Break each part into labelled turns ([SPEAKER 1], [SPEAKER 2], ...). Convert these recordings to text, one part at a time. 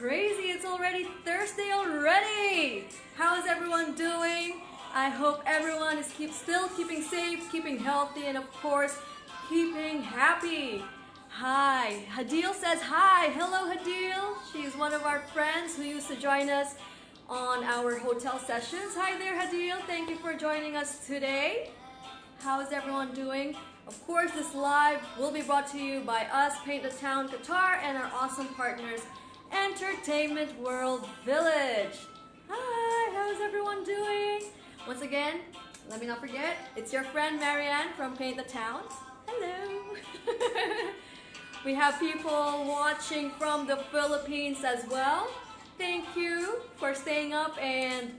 [SPEAKER 1] crazy. It's already Thursday already. How is everyone doing? I hope everyone is still keeping safe, keeping healthy, and of course, keeping happy. Hi, Hadil says hi. Hello, Hadil. She's one of our friends who used to join us on our hotel sessions. Hi there, Hadil. Thank you for joining us today. How is everyone doing? Of course, this live will be brought to you by us, Paint the Town Qatar, and our awesome partners, Entertainment World Village. Hi, how's everyone doing? Once again, let me not forget, it's your friend Marianne from Paint the Town. Hello. We have people watching from the Philippines as well. Thank you for staying up and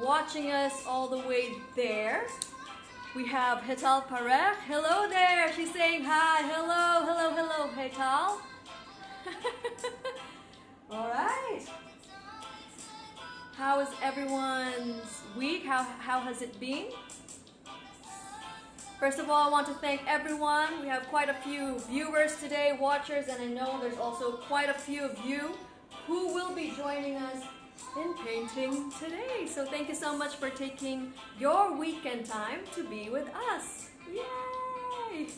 [SPEAKER 1] watching us all the way there. We have Hetal Parech. Hello there. She's saying hi. Hello, hello, hello, Hetal. All right. How is everyone's week? How has it been? First of all, I want to thank everyone. We have quite a few viewers today, watchers, and I know there's also quite a few of you who will be joining us in painting today. So thank you so much for taking your weekend time to be with us. Yay!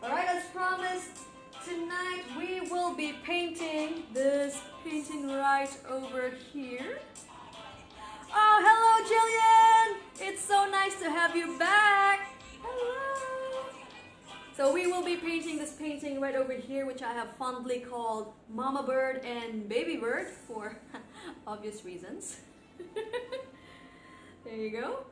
[SPEAKER 1] Alright, as promised, tonight we will be painting this painting right over here. Oh, hello Jillian! It's so nice to have you back! Hello! So we will be painting this painting right over here, which I have fondly called Mama Bird and Baby Bird for obvious reasons. There you go.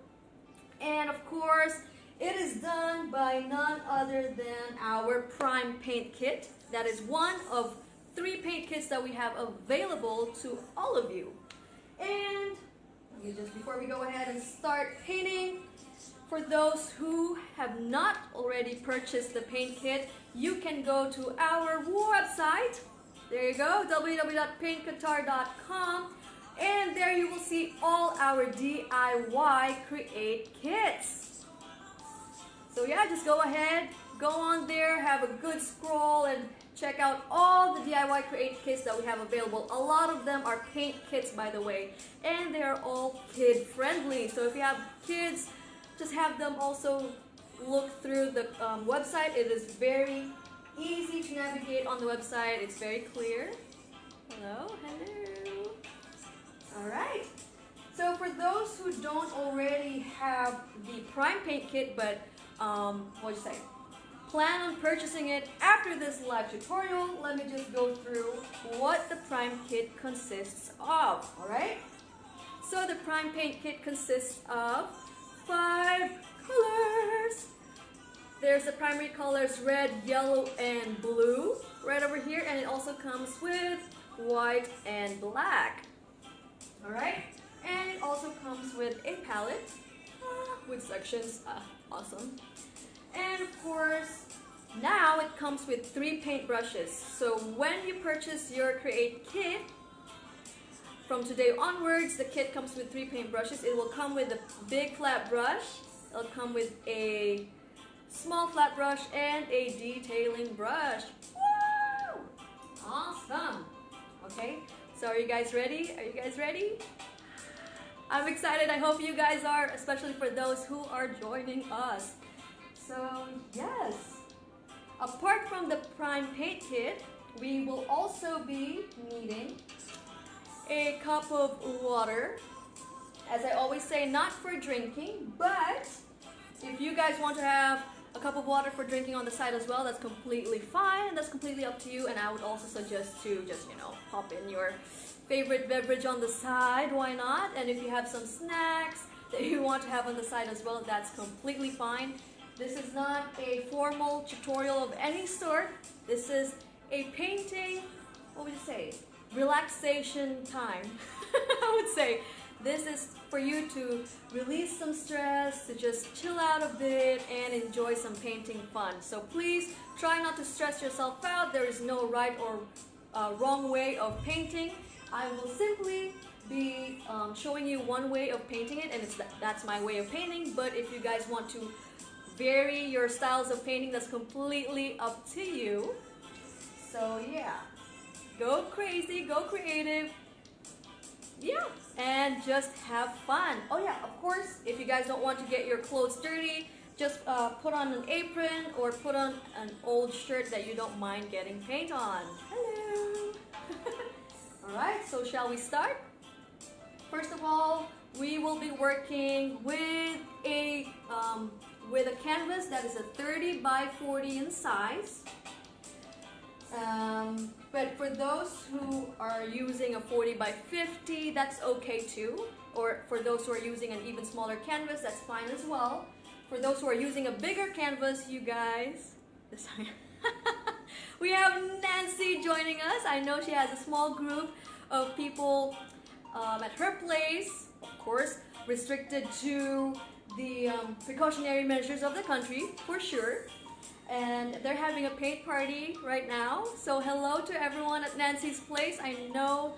[SPEAKER 1] And of course, it is done by none other than our Prime Paint Kit. That is one of 3 paint kits that we have available to all of you. And just before we go ahead and start painting, for those who have not already purchased the paint kit, you can go to our website. There you go, www.paintqatar.com, and there you will see all our DIY Create kits. So yeah, just go ahead, go on there, have a good scroll, and check out all the DIY Create kits that we have available. A lot of them are paint kits, by the way, and they are all kid friendly. So if you have kids, just have them also look through the website. It is very easy to navigate on the website. It's very clear. Hello, hello. All right. So for those who don't already have the Prime Paint Kit, but what do you say? Plan on purchasing it after this live tutorial, let me just go through what the Prime Kit consists of. All right. So the Prime Paint Kit consists of 5 colors. There's the primary colors red, yellow, and blue right over here, and it also comes with white and black. Alright, and it also comes with a palette with sections. Awesome. And of course, now it comes with 3 paint brushes. So when you purchase your Create kit, from today onwards, the kit comes with 3 paint brushes. It will come with a big flat brush, it'll come with a small flat brush, and a detailing brush. Woo! Awesome! Okay, so are you guys ready? Are you guys ready? I'm excited. I hope you guys are, especially for those who are joining us. So yes, apart from the Prime Paint Kit, we will also be needing a cup of water. As I always say, not for drinking, but if you guys want to have a cup of water for drinking on the side as well, that's completely fine, and that's completely up to you. And I would also suggest to just, pop in your favorite beverage on the side, why not? And if you have some snacks that you want to have on the side as well, that's completely fine. This is not a formal tutorial of any sort. This is a painting, what would you say? Relaxation time. I would say this is for you to release some stress, to just chill out a bit and enjoy some painting fun. So please try not to stress yourself out. There is no right or wrong way of painting. I will simply be showing you one way of painting it, and that's my way of painting. But if you guys want to vary your styles of painting, that's completely up to you. So yeah. Go crazy, go creative. Yeah, and just have fun. Oh yeah, of course, if you guys don't want to get your clothes dirty, just put on an apron or put on an old shirt that you don't mind getting paint on. Hello. Alright, so shall we start? First of all, we will be working with a canvas that is a 30 by 40 in size. But for those who are using a 40 by 50, that's okay too. Or for those who are using an even smaller canvas, that's fine as well. For those who are using a bigger canvas, you guys, we have Nancy joining us. I know she has a small group of people at her place, of course, restricted to the precautionary measures of the country, for sure. And they're having a paint party right now. So hello to everyone at Nancy's place. I know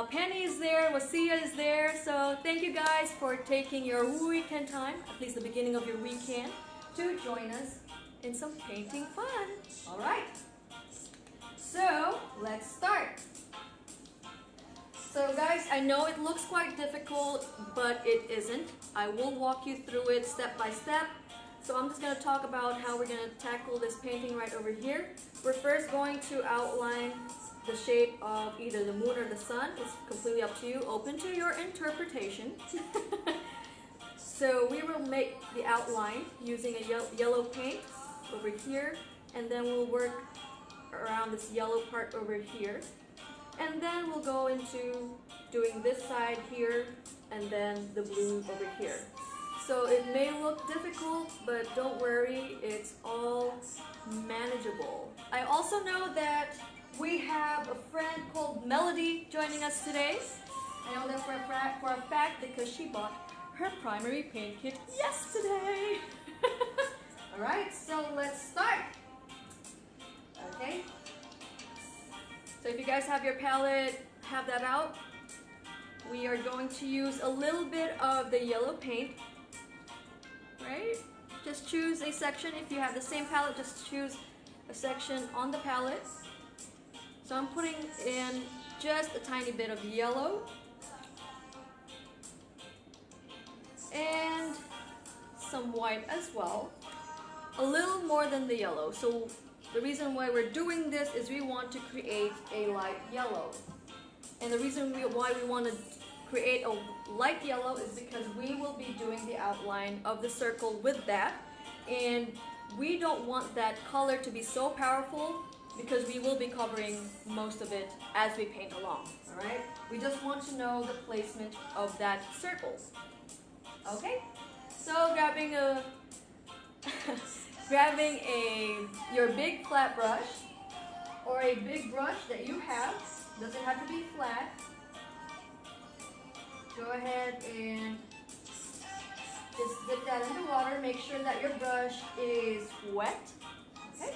[SPEAKER 1] Penny is there, Wasia is there. So thank you guys for taking your weekend time, at least the beginning of your weekend, to join us in some painting fun. All right. So let's start. So guys, I know it looks quite difficult, but it isn't. I will walk you through it step by step. So I'm just going to talk about how we're going to tackle this painting right over here. We're first going to outline the shape of either the moon or the sun. It's completely up to you, open to your interpretation. So we will make the outline using a yellow paint over here, and then we'll work around this yellow part over here. And then we'll go into doing this side here, and then the blue over here. So it may look difficult, but don't worry, it's all manageable. I also know that we have a friend called Melody joining us today. I know that for a fact because she bought her primary paint kit yesterday. Alright, so let's start. Okay. So if you guys have your palette, have that out. We are going to use a little bit of the yellow paint. Right? Just choose a section. If you have the same palette, just choose a section on the palette. So I'm putting in just a tiny bit of yellow and some white as well. A little more than the yellow. So the reason why we're doing this is we want to create a light yellow. And the reason why we want to create a light yellow is because we will be doing the outline of the circle with that, and we don't want that color to be so powerful because we will be covering most of it as we paint along. All right, we just want to know the placement of that circle. Okay, so grabbing your big flat brush or a big brush that you have, doesn't have to be flat. Go ahead and just dip that in the water. Make sure that your brush is wet. Okay?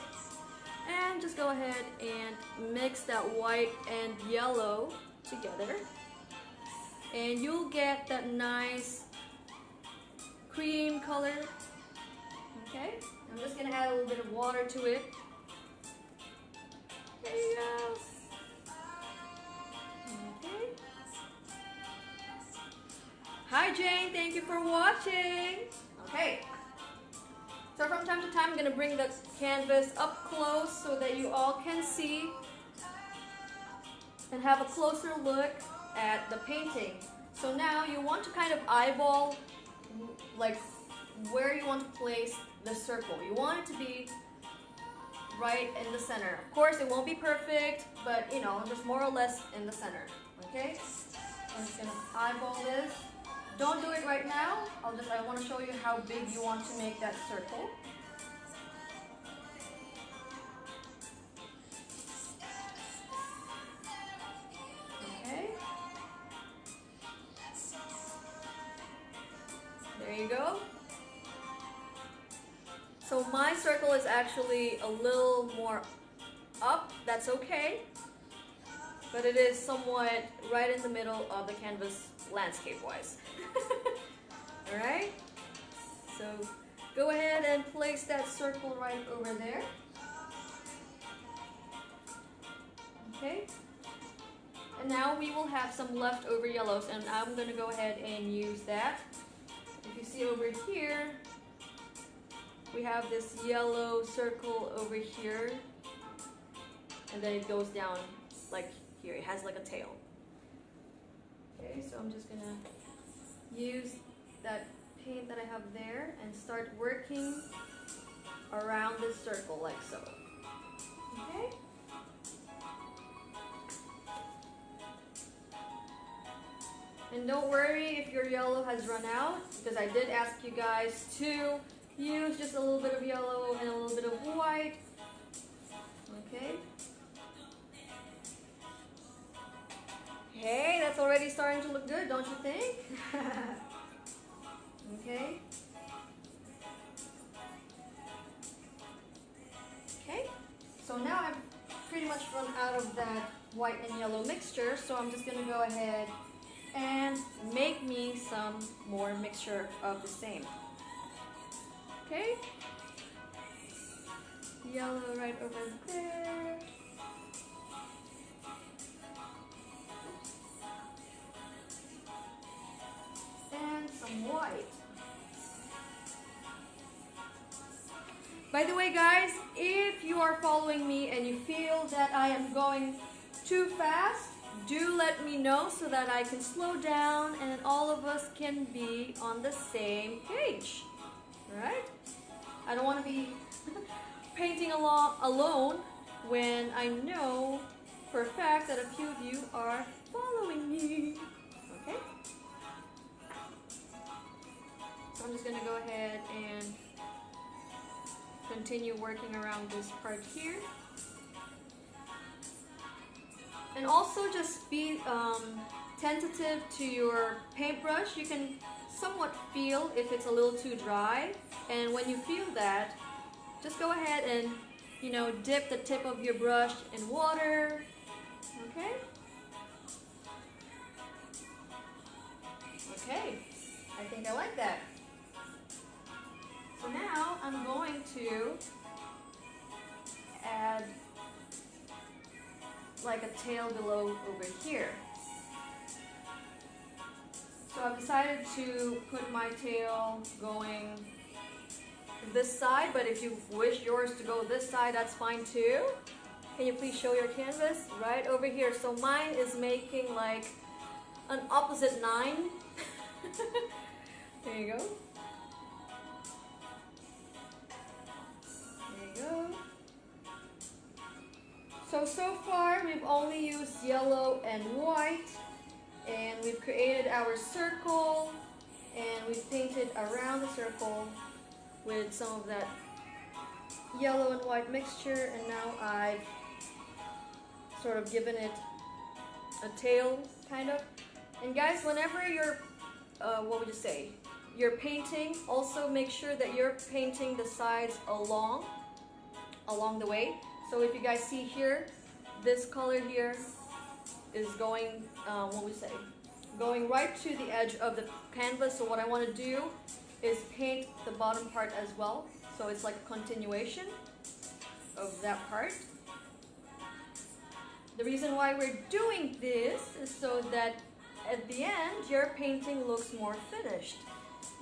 [SPEAKER 1] And just go ahead and mix that white and yellow together. And you'll get that nice cream color. Okay? I'm just going to add a little bit of water to it. There you go. Okay. Hi Jane, thank you for watching. Okay, so from time to time I'm going to bring the canvas up close so that you all can see and have a closer look at the painting. So now you want to kind of eyeball like where you want to place the circle. You want it to be right in the center. Of course it won't be perfect, but you know, just more or less in the center. Okay, I'm just going to eyeball this. Don't do it right now. I want to show you how big you want to make that circle. Okay. There you go. So my circle is actually a little more up. That's okay. But it is somewhat right in the middle of the canvas landscape-wise. Alright? So go ahead and place that circle right over there. Okay? now we will have some leftover yellows, and I'm gonna go ahead and use that. If you see over here, we have this yellow circle over here, and then it goes down like here. It has like a tail. Okay, so I'm just gonna use that paint that I have there and start working around this circle like so. Okay? And don't worry if your yellow has run out, because I did ask you guys to use just a little bit of yellow and a little bit of white. Okay? Hey, that's already starting to look good, don't you think? Okay? Okay, so now I've pretty much run out of that white and yellow mixture, so I'm just gonna go ahead and make me some more mixture of the same. Okay, yellow right over there. And some white. By the way, guys, if you are following me and you feel that I am going too fast, do let me know so that I can slow down and all of us can be on the same page. Alright? I don't want to be painting alone when I know for a fact that a few of you are following me. Okay? So I'm just going to go ahead and continue working around this part here. And also just be tentative to your paintbrush. You can somewhat feel if it's a little too dry. And when you feel that, just go ahead and, you know, dip the tip of your brush in water. Okay? Okay, I think I like that. So now I'm going to add like a tail below over here. So I've decided to put my tail going this side, but if you wish yours to go this side, that's fine too. Can you please show your canvas? Right over here. So mine is making like an opposite 9. There you go. Go. So far we've only used yellow and white, and we've created our circle, and we've painted around the circle with some of that yellow and white mixture, and now I've sort of given it a tail kind of. And guys, whenever you're what would you say, you're painting, also make sure that you're painting the sides along the way. So if you guys see here, this color here is going, what we say, going right to the edge of the canvas. So what I want to do is paint the bottom part as well. So it's like a continuation of that part. The reason why we're doing this is so that at the end, your painting looks more finished.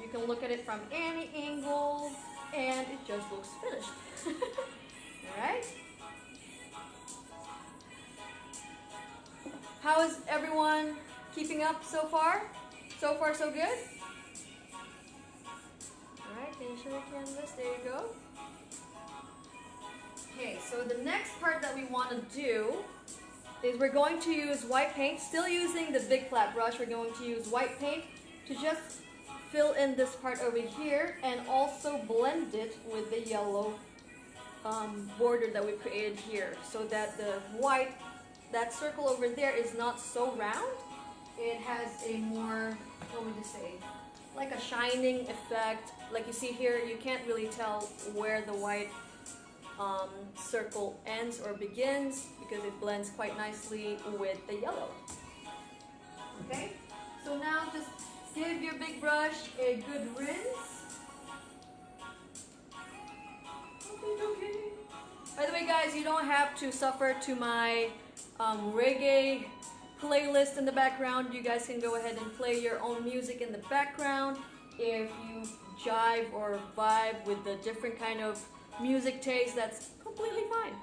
[SPEAKER 1] You can look at it from any angle and it just looks finished. Alright? How is everyone keeping up so far? So far, so good? Alright, can you show your canvas? There you go. Okay, so the next part that we want to do is we're going to use white paint, still using the big flat brush. We're going to use white paint to just fill in this part over here and also blend it with the yellow border that we created here, so that the white, that circle over there is not so round. It has a more, what would you say, like a shining effect. Like you see here, you can't really tell where the white circle ends or begins because it blends quite nicely with the yellow. Okay, so now just give your big brush a good rinse. Okay. By the way, guys, you don't have to suffer to my reggae playlist in the background. You guys can go ahead and play your own music in the background. If you jive or vibe with the different kind of music taste, that's completely fine.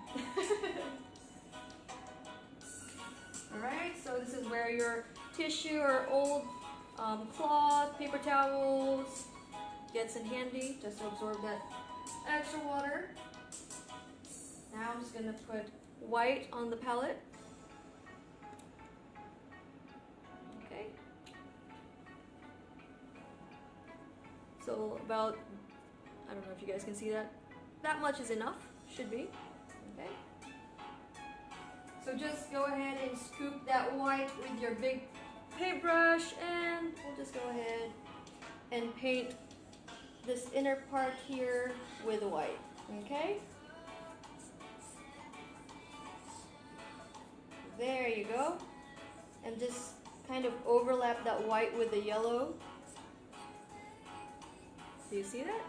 [SPEAKER 1] Alright, so this is where your tissue or old cloth, paper towels gets in handy just to absorb that extra water. Now I'm just going to put white on the palette. Okay. So about, I don't know if you guys can see that. That much is enough, should be. Okay. So just go ahead and scoop that white with your big paintbrush, and we'll just go ahead and paint this inner part here with white. Okay? There you go. And just kind of overlap that white with the yellow. Do you see that?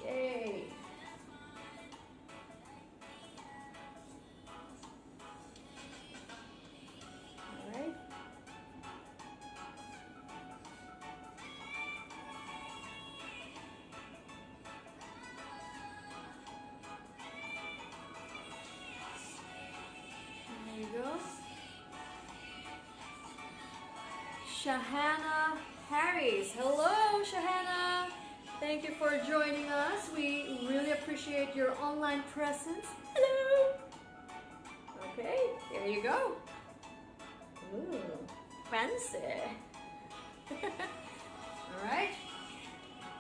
[SPEAKER 1] Yay! Alright. There you go. Shahana Harris. Hello, Shahana. Thank you for joining us. We really appreciate your online presence. Hello. Okay, there you go. Ooh, fancy. Alright.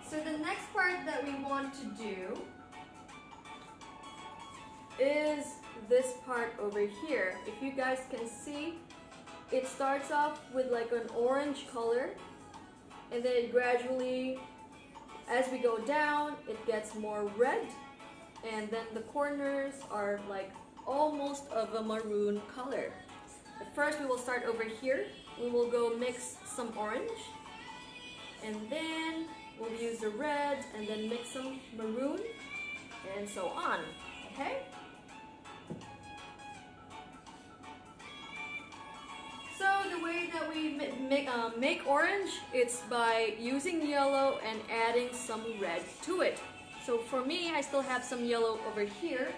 [SPEAKER 1] So the next part that we want to do is this part over here. If you guys can see, it starts off with like an orange color, and then it gradually, as we go down, it gets more red, and then the corners are like almost of a maroon color. But first we will start over here. We will go mix some orange, and then we'll use the red, and then mix some maroon, and so on. Okay? So the way that we make orange, it's by using yellow and adding some red to it. So for me, I still have some yellow over here.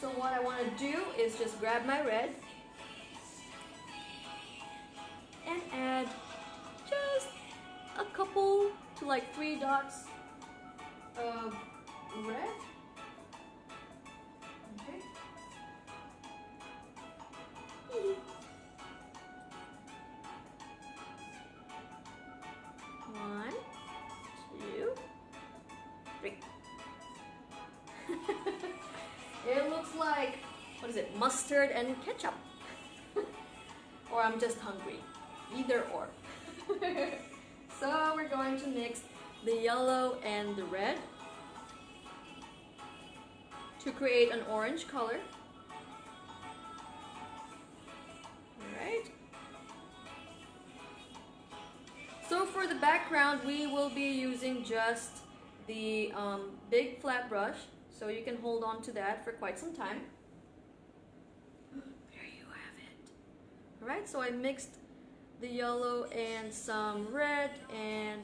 [SPEAKER 1] So what I want to do is just grab my red and add just a couple to like 3 dots of red. Okay. One, two, three. It looks like, what is it, mustard and ketchup. Or I'm just hungry. Either or. So we're going to mix the yellow and the red to create an orange color. Alright. So for the background, we will be using just the big flat brush, so you can hold on to that for quite some time. There you have it. Alright, so I mixed the yellow and some red, and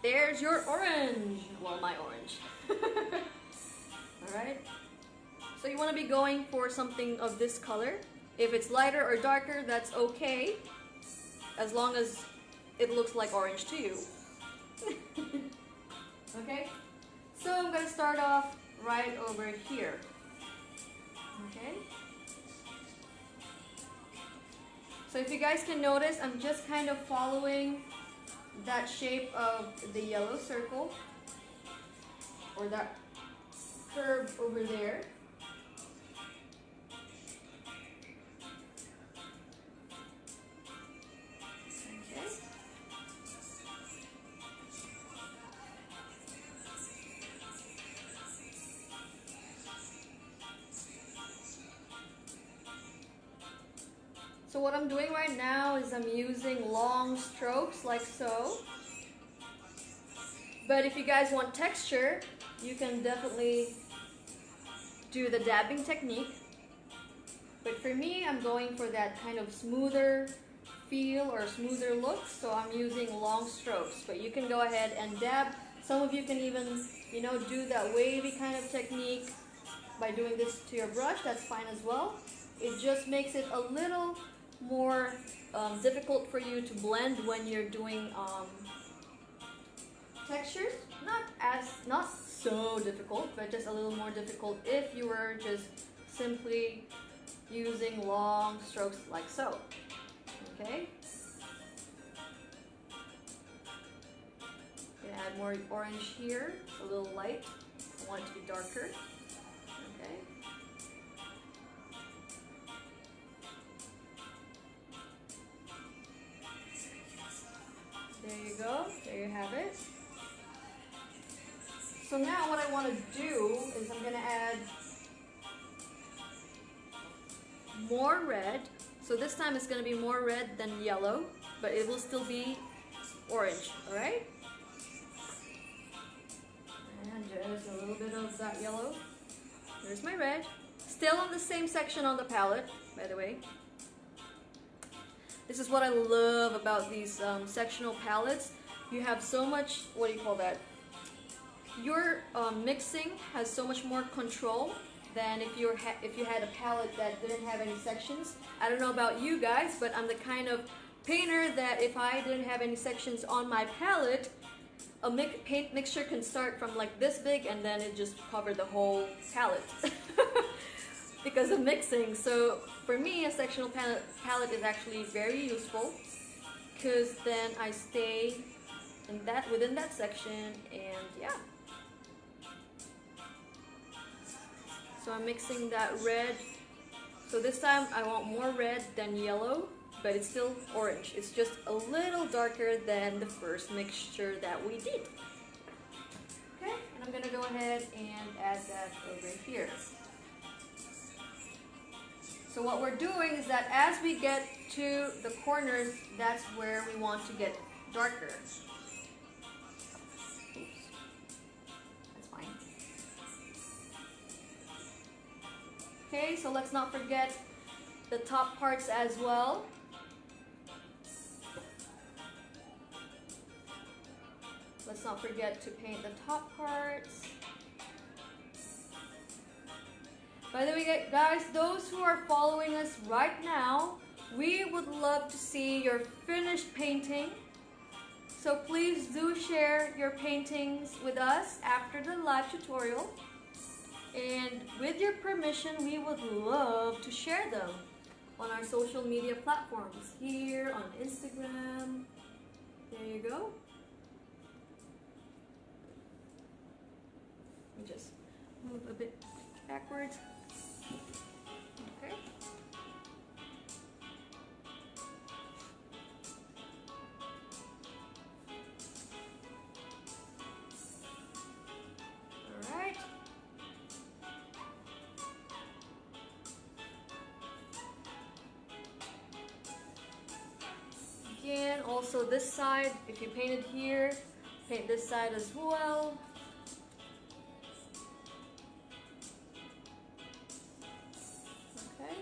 [SPEAKER 1] there's your orange. Well, my orange. Alright, so you want to be going for something of this color. If it's lighter or darker, that's okay, as long as it looks like orange to you. Okay, so I'm going to start off right over here. Okay, so if you guys can notice, I'm just kind of following that shape of the yellow circle, or that curve over there. So what I'm doing right now is I'm using long strokes like so. But if you guys want texture, you can definitely do the dabbing technique. But for me, I'm going for that kind of smoother feel or smoother look, so I'm using long strokes. But you can go ahead and dab. Some of you can even, you know, do that wavy kind of technique by doing this to your brush. That's fine as well. It just makes it a little more difficult for you to blend when you're doing textures. Not so difficult, but just a little more difficult if you were just simply using long strokes like so. Okay. Gonna add more orange here, a little light. I want it to be darker. Okay. There you go. There you have it. So now what I want to do is I'm going to add more red. So this time it's going to be more red than yellow, but it will still be orange, alright? And just a little bit of that yellow. There's my red. Still on the same section on the palette, by the way. This is what I love about these sectional palettes. You have so much, what do you call that? Your mixing has so much more control than if you had a palette that didn't have any sections. I don't know about you guys, but I'm the kind of painter that if I didn't have any sections on my palette, a paint mixture can start from like this big and then it just covered the whole palette because of mixing. So for me, a sectional palette is actually very useful because then I stay within that section, and yeah. So I'm mixing that red. So this time I want more red than yellow, but it's still orange. It's just a little darker than the first mixture that we did. Okay, and I'm gonna go ahead and add that over here. So what we're doing is that as we get to the corners, that's where we want to get darker. Okay, so let's not forget the top parts as well. Let's not forget to paint the top parts. By the way, guys, those who are following us right now, we would love to see your finished painting. So please do share your paintings with us after the live tutorial. And with your permission, we would love to share them on our social media platforms. Here on Instagram. There you go. Let me just move a bit backwards. Okay. Alright. Again, also this side, if you painted here, paint this side as well. Okay.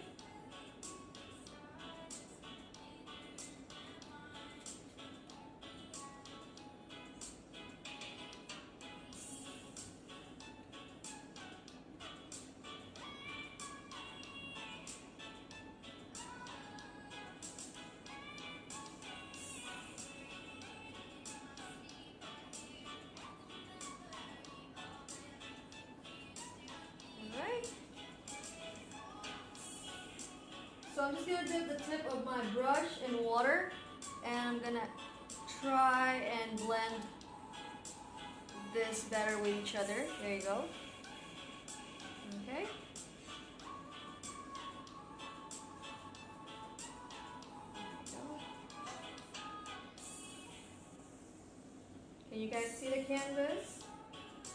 [SPEAKER 1] So I'm just going to dip the tip of my brush in water, and I'm going to try and blend this better with each other. There you go. Okay. Can you guys see the canvas?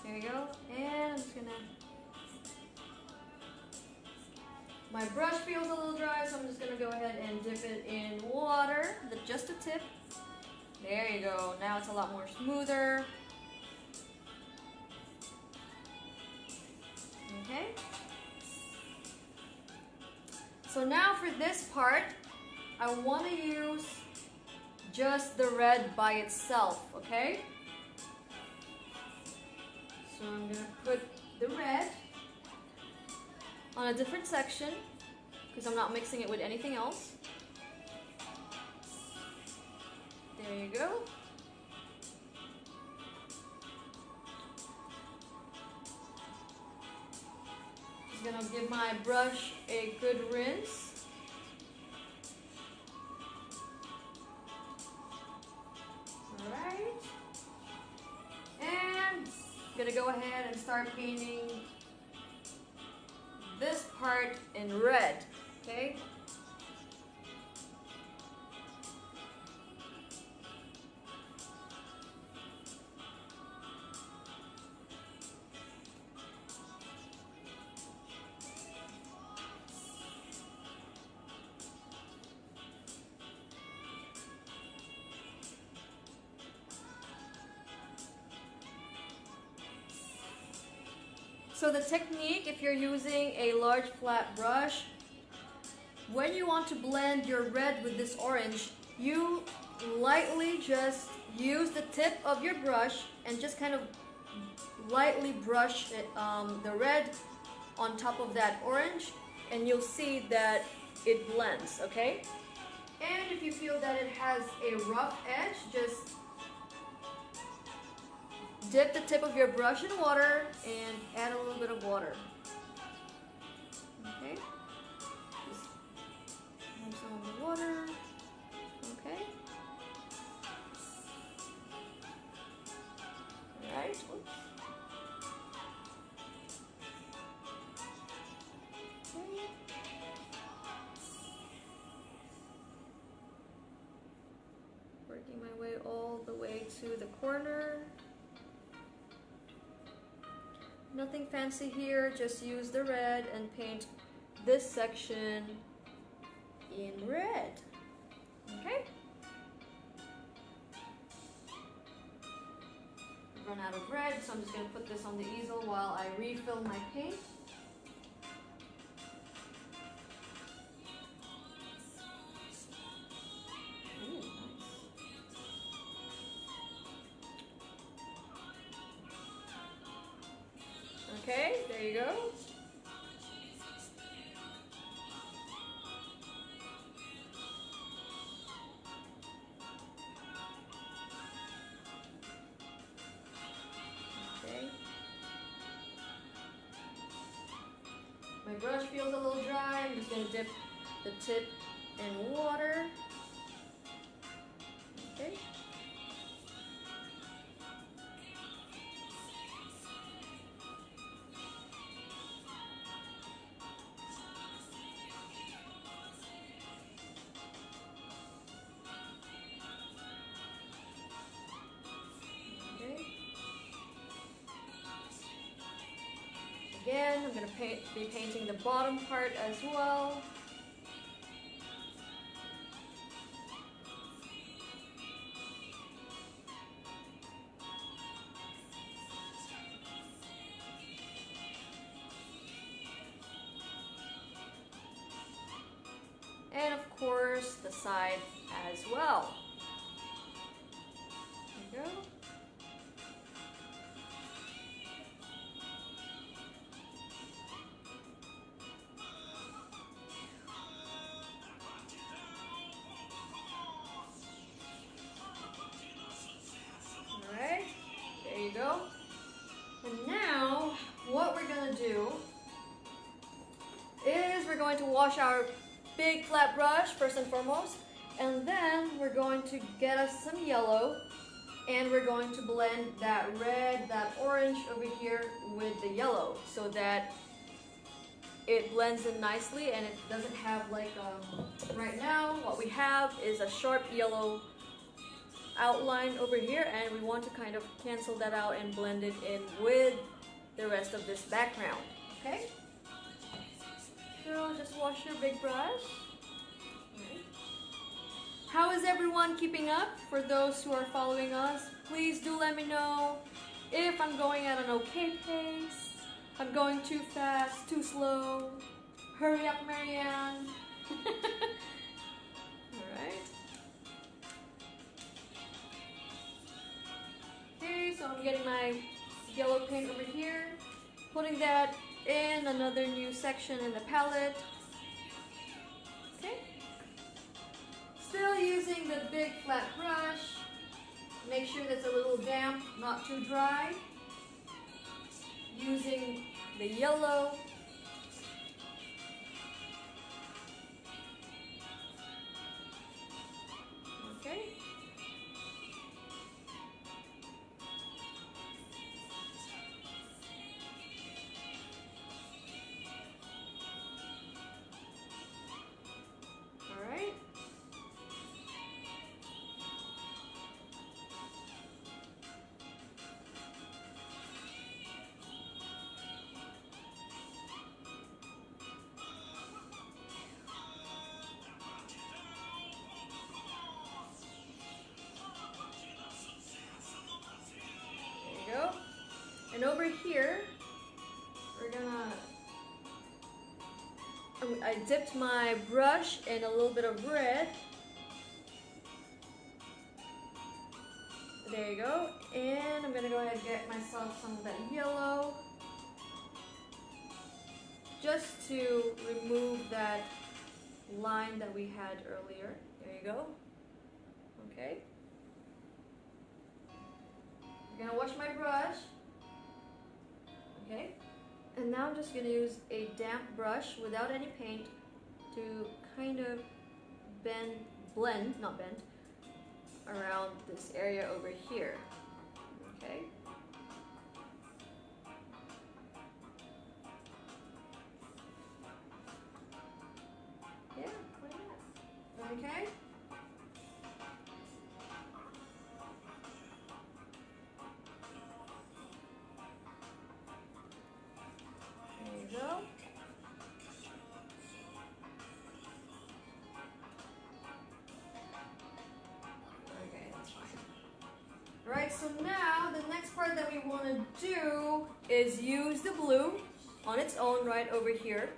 [SPEAKER 1] There you go. And I'm just going to... My brush feels a little dry, so I'm just going to go ahead and dip it in water, just a tip. There you go. Now it's a lot more smoother. Okay. So now for this part, I want to use just the red by itself, okay? So I'm gonna put the red on a different section because I'm not mixing it with anything else. There you go. Just gonna give my brush a good rinse. Alright. And I'm gonna go ahead and start painting this part in red, okay? So the technique, if you're using a large flat brush, when you want to blend your red with this orange, you lightly just use the tip of your brush and just kind of lightly brush it, the red on top of that orange, and you'll see that it blends, okay? And if you feel that it has a rough edge, just dip the tip of your brush in water and add a little bit of water. Okay? Just add some of the water. Okay? Alright. Oops. Okay. Working my way all the way to the corner. Nothing fancy here, just use the red and paint this section in red. Okay? Run out of red, so I'm just going to put this on the easel while I refill my paint. Okay, there you go. Okay. My brush feels a little dry. I'm just going to dip the tip in water. Okay. Again, I'm going to be painting the bottom part as well. And of course, the side as well. There you go. Go. And now what we're going to do is we're going to wash our big flat brush first and foremost, and then we're going to get us some yellow, and we're going to blend that red, that orange over here with the yellow so that it blends in nicely and it doesn't have like right now what we have is a sharp yellow outline over here, and we want to kind of cancel that out and blend it in with the rest of this background. Okay, so just wash your big brush. Okay. How is everyone keeping up? For those who are following us, please do let me know if I'm going at an okay pace, I'm going too fast, too slow. Hurry up, Marianne. Alright. Okay, so I'm getting my yellow paint over here, putting that in another new section in the palette. Okay. Still using the big flat brush. Make sure that's a little damp, not too dry. Using the yellow. Okay. All right. Go. And over here, we're gonna, I dipped my brush in a little bit of red. There you go. And I'm gonna go ahead and get myself some of that yellow, just to remove that line that we had earlier. There you go. Okay. I'm gonna wash my brush. Okay. And now I'm just gonna use a damp brush without any paint to kind of blend, not bend, around this area over here. Okay. Yeah, why not? Okay. Go. Okay, that's fine. Right, so now the next part that we want to do is use the blue on its own right over here.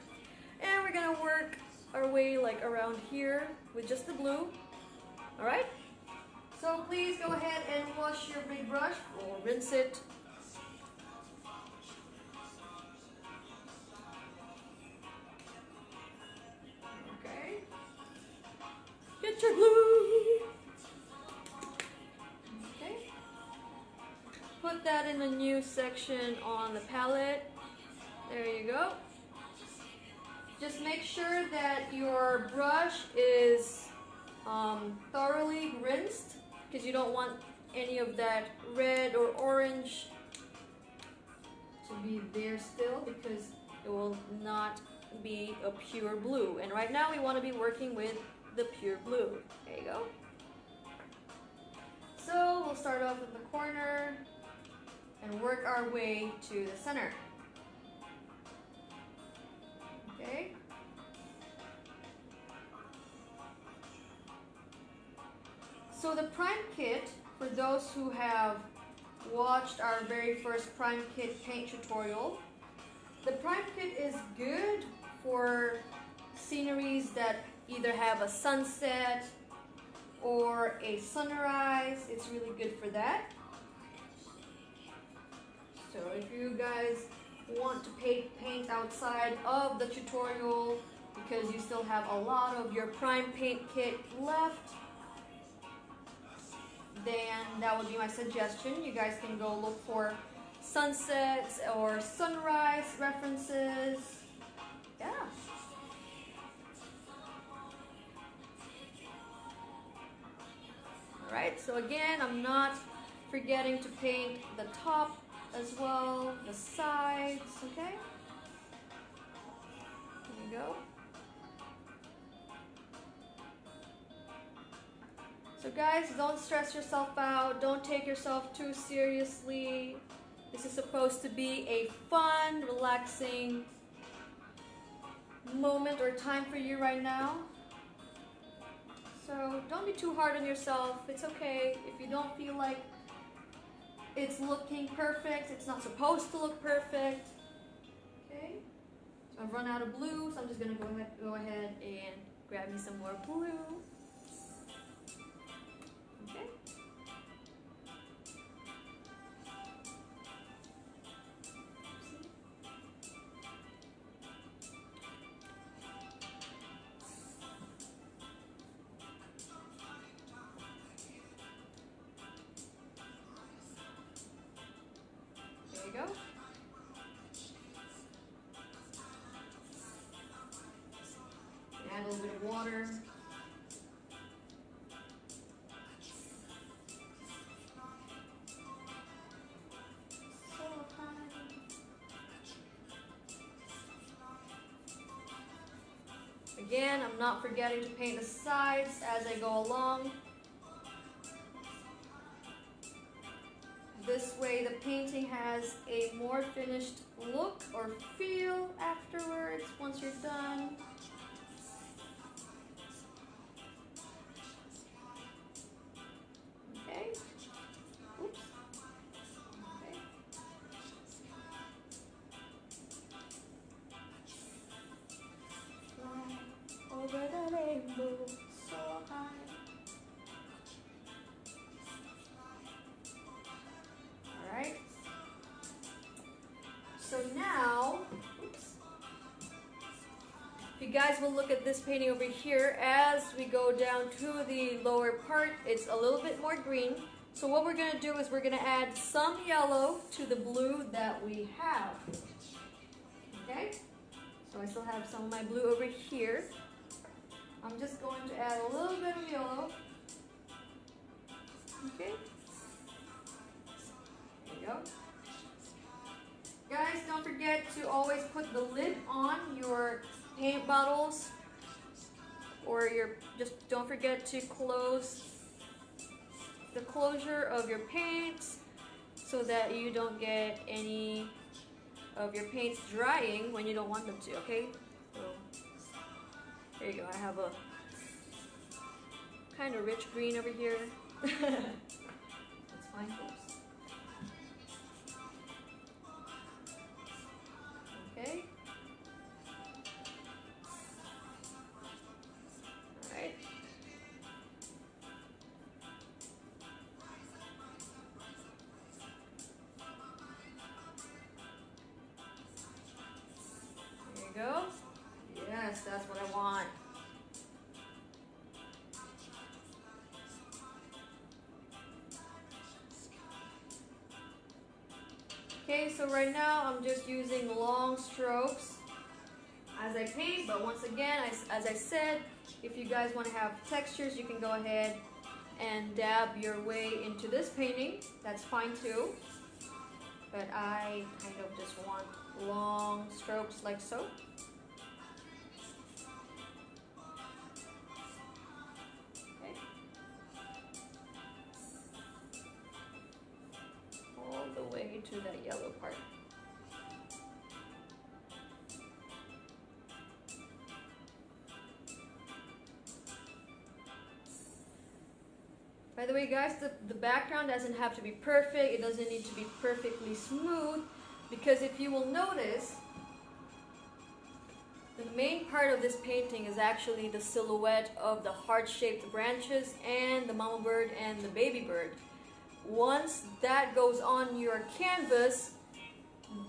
[SPEAKER 1] And we're going to work our way like around here with just the blue. Alright? So please go ahead and wash your big brush or rinse it. Get your glue. Okay. Put that in a new section on the palette. There you go. Just make sure that your brush is thoroughly rinsed, because you don't want any of that red or orange to be there still, because it will not be a pure blue. And right now we want to be working with the pure blue. There you go. So we'll start off with the corner and work our way to the center. Okay. So the prime kit, for those who have watched our very first prime kit paint tutorial, the prime kit is good for sceneries that either have a sunset or a sunrise. It's really good for that. So if you guys want to paint outside of the tutorial because you still have a lot of your prime paint kit left, then that would be my suggestion. You guys can go look for sunsets or sunrise references. Yeah. Alright, so again, I'm not forgetting to paint the top as well, the sides, okay? There you go. So guys, don't stress yourself out, don't take yourself too seriously. This is supposed to be a fun, relaxing moment or time for you right now. So don't be too hard on yourself. It's okay if you don't feel like it's looking perfect. It's not supposed to look perfect. Okay? So I've run out of blue, so I'm just gonna go ahead and grab me some more blue. Okay. There you go. Add a little bit of water. Again, I'm not forgetting to paint the sides as I go along. This way the painting has a more finished look or feel afterwards once you're done. Okay. Oops. Okay. Fly over the rainbow so high. Alright. So now, oops. If you guys will look at this painting over here, as we go down to the lower part, it's a little bit more green. So what we're going to do is we're going to add some yellow to the blue that we have. Okay? So I still have some of my blue over here. I'm just going to add a little bit of yellow. Okay? There you go. Guys, don't forget to always put the lid on your paint bottles, or just don't forget to close the closure of your paints so that you don't get any of your paints drying when you don't want them to, okay? So there you go. I have a kind of rich green over here. That's fine, folks. Okay. Alright. There you go. Yes, that's what I want. Okay, so right now I'm just using long strokes as I paint, but once again, as I said, if you guys want to have textures, you can go ahead and dab your way into this painting. That's fine too. But I kind of just want long strokes like so. Okay. All the way to that yellow part. By the way, guys, the background doesn't have to be perfect. It doesn't need to be perfectly smooth, because if you will notice, the main part of this painting is actually the silhouette of the heart-shaped branches and the mama bird and the baby bird. Once that goes on your canvas,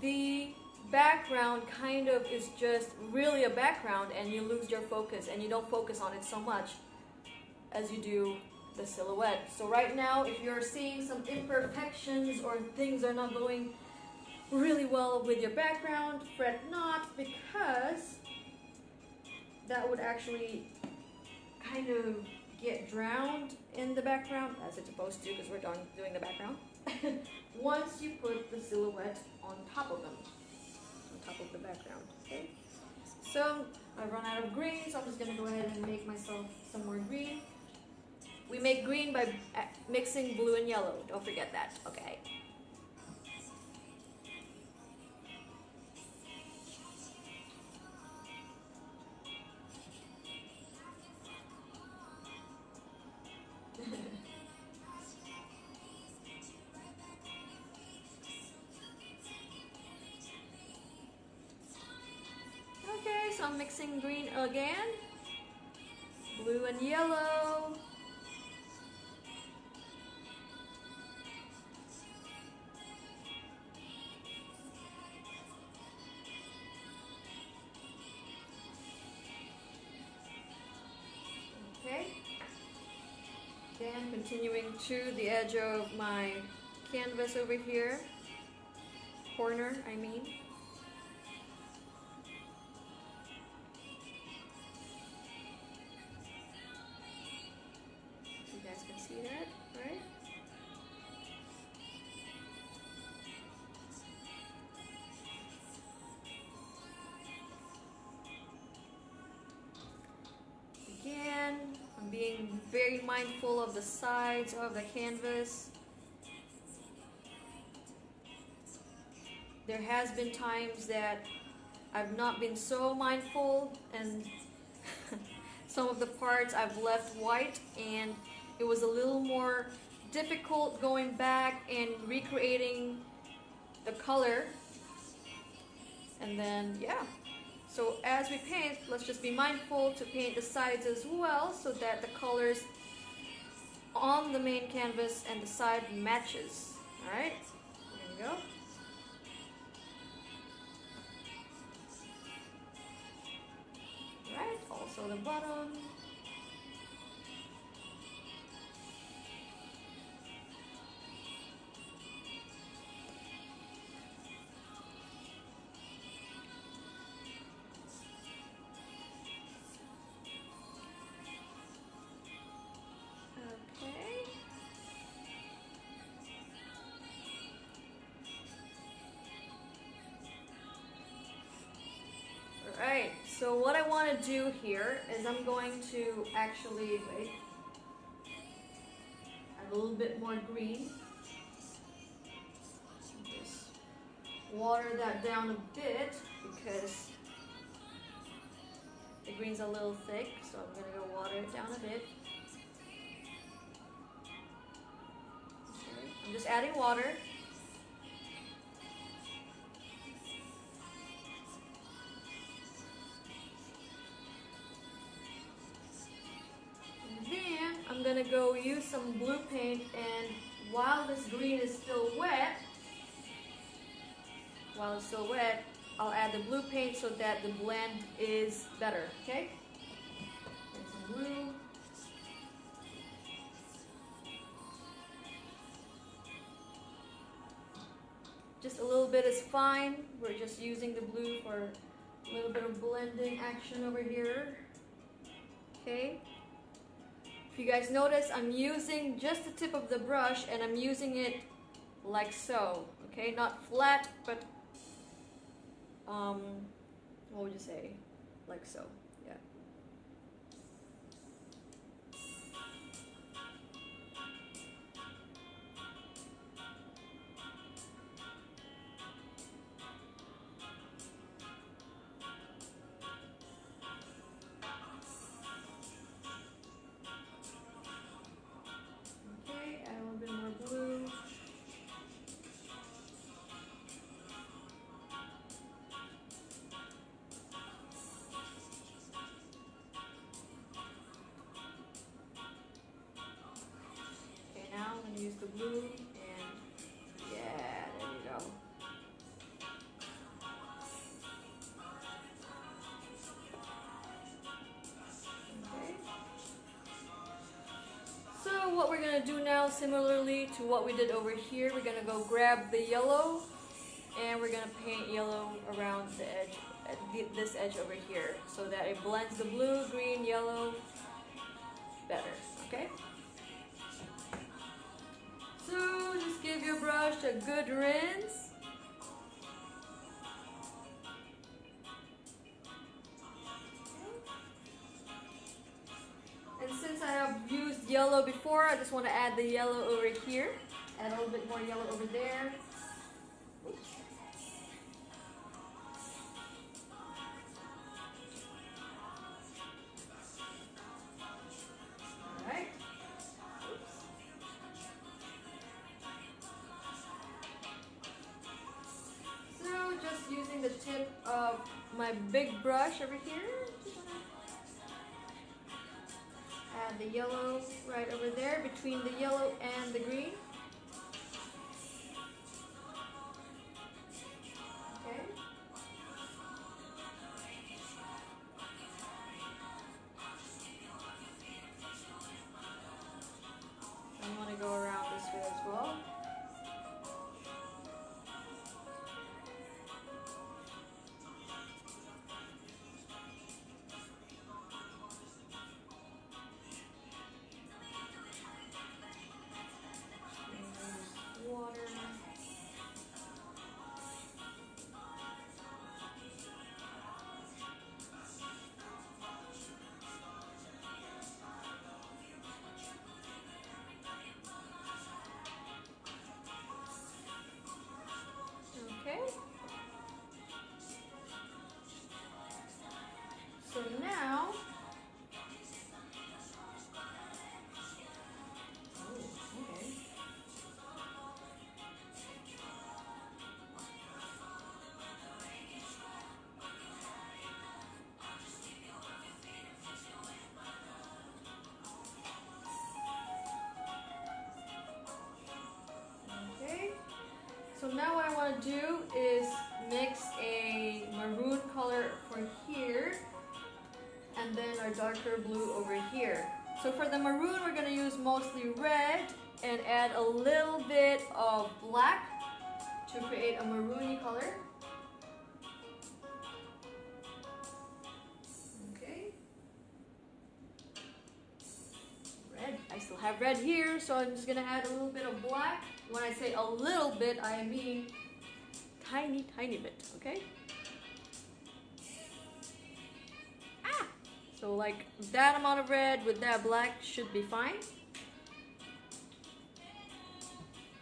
[SPEAKER 1] the background kind of is just really a background, and you lose your focus and you don't focus on it so much as you do the silhouette. So right now, if you're seeing some imperfections or things are not going really well with your background, fret not, because that would actually kind of get drowned in the background, as it's supposed to, because we're done doing the background, once you put the silhouette on top of them, on top of the background. Okay, so I've run out of green, so I'm just going to go ahead and make myself some more green. We make green by mixing blue and yellow. Don't forget that, okay? Okay, so I'm mixing green again. Blue and yellow. Okay. Again, continuing to the edge of my canvas over here. Corner, I mean. You guys can see that, right? Again, I'm being very mindful of the sides of the canvas. There has been times that I've not been so mindful, and some of the parts I've left white, and it was a little more difficult going back and recreating the color. And then, yeah. So as we paint, let's just be mindful to paint the sides as well, so that the colors on the main canvas and the side matches. Alright, there we go. Right, also the bottom. Okay. Alright, so what I want to do here is I'm going to actually add a little bit more green. Just water that down a bit because the green's a little thick, so I'm going to go water it down a bit. Okay. I'm just adding water. I'm gonna go use some blue paint, and while this green is still wet, I'll add the blue paint so that the blend is better, okay? And some blue. Just a little bit is fine. We're just using the blue for a little bit of blending action over here, okay? If you guys notice, I'm using just the tip of the brush, and I'm using it like so, okay? Not flat, but what would you say? Like so, yeah. Use the blue, and yeah, there you go. Okay. So what we're gonna do now, similarly to what we did over here, we're gonna go grab the yellow, and we're gonna paint yellow around the edge, this edge over here, so that it blends the blue, green, yellow better, okay? So just give your brush a good rinse. And since I have used yellow before, I just want to add the yellow over here. Add a little bit more yellow over there. Oops. Alright. Using the tip of my big brush over here. add the yellow right over there between the yellow and the green. Okay. I want to go around this way as well. Water. Okay. So now, so now what I want to do is mix a maroon color for here and then our darker blue over here. So for the maroon we're going to use mostly red and add a little bit of black to create a maroony color. Okay. Red. I still have red here, so I'm just going to add a little bit of black. When I say a little bit, I mean tiny, tiny bit, okay? Ah! So like that amount of red with that black should be fine.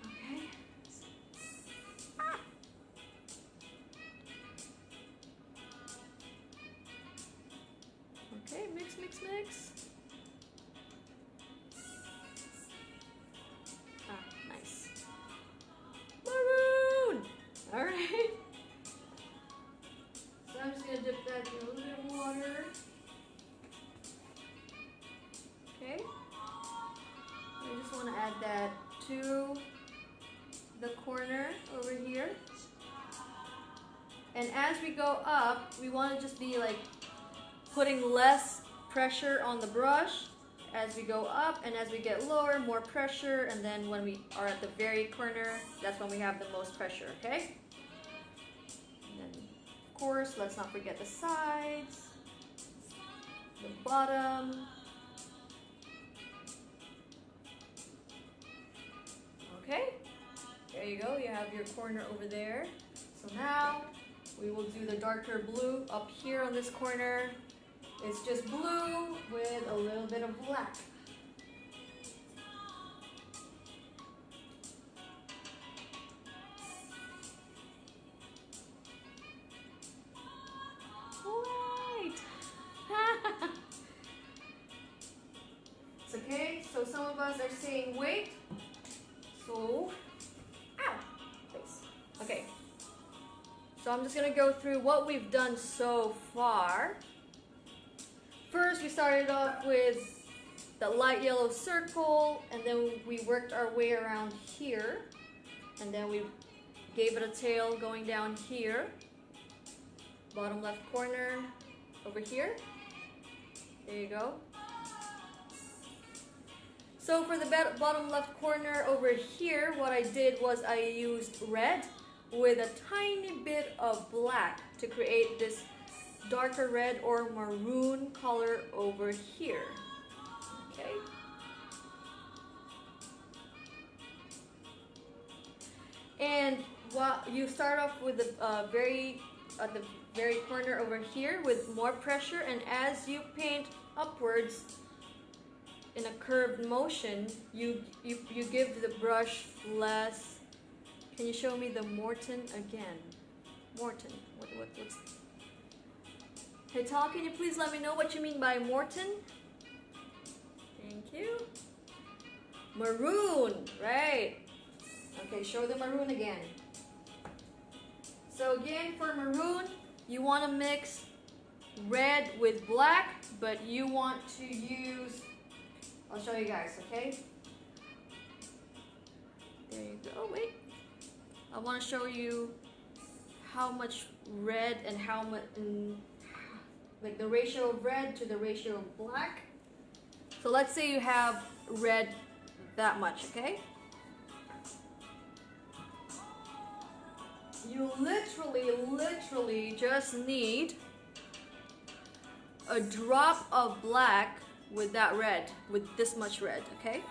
[SPEAKER 1] Okay. Ah! Okay, mix, mix, mix. Alright, so I'm just going to dip that in a little bit of water. Okay, I just want to add that to the corner over here. And as we go up, we want to just be like putting less pressure on the brush as we go up, and as we get lower, more pressure, and then when we are at the very corner, that's when we have the most pressure, okay? And then, of course, let's not forget the sides, the bottom. Okay, there you go, you have your corner over there. So now, we will do the darker blue up here on this corner. It's just blue with a little bit of black. Right. It's okay. So some of us are saying wait. So, ow, please. Okay. So I'm just gonna go through what we've done so far. First, we started off with the light yellow circle, and then we worked our way around here, and then we gave it a tail going down here, bottom left corner over here. There you go. So for the bottom left corner over here, what I did was I used red with a tiny bit of black to create this darker red or maroon color over here. Okay. And while you start off with the at the very corner over here with more pressure, and as you paint upwards in a curved motion, you give the brush less. Can you show me the Morton again? Morton. What's Hey Tal, can you please let me know what you mean by Morton? Thank you. Maroon, right. Okay, show the maroon again. So again, for maroon, you want to mix red with black, but you want to use I'll show you guys, okay? There you go. Wait. I want to show you how much red and how much, like the ratio of red to the ratio of black. So let's say you have red that much, okay? You literally just need a drop of black with that red, with this much red, okay?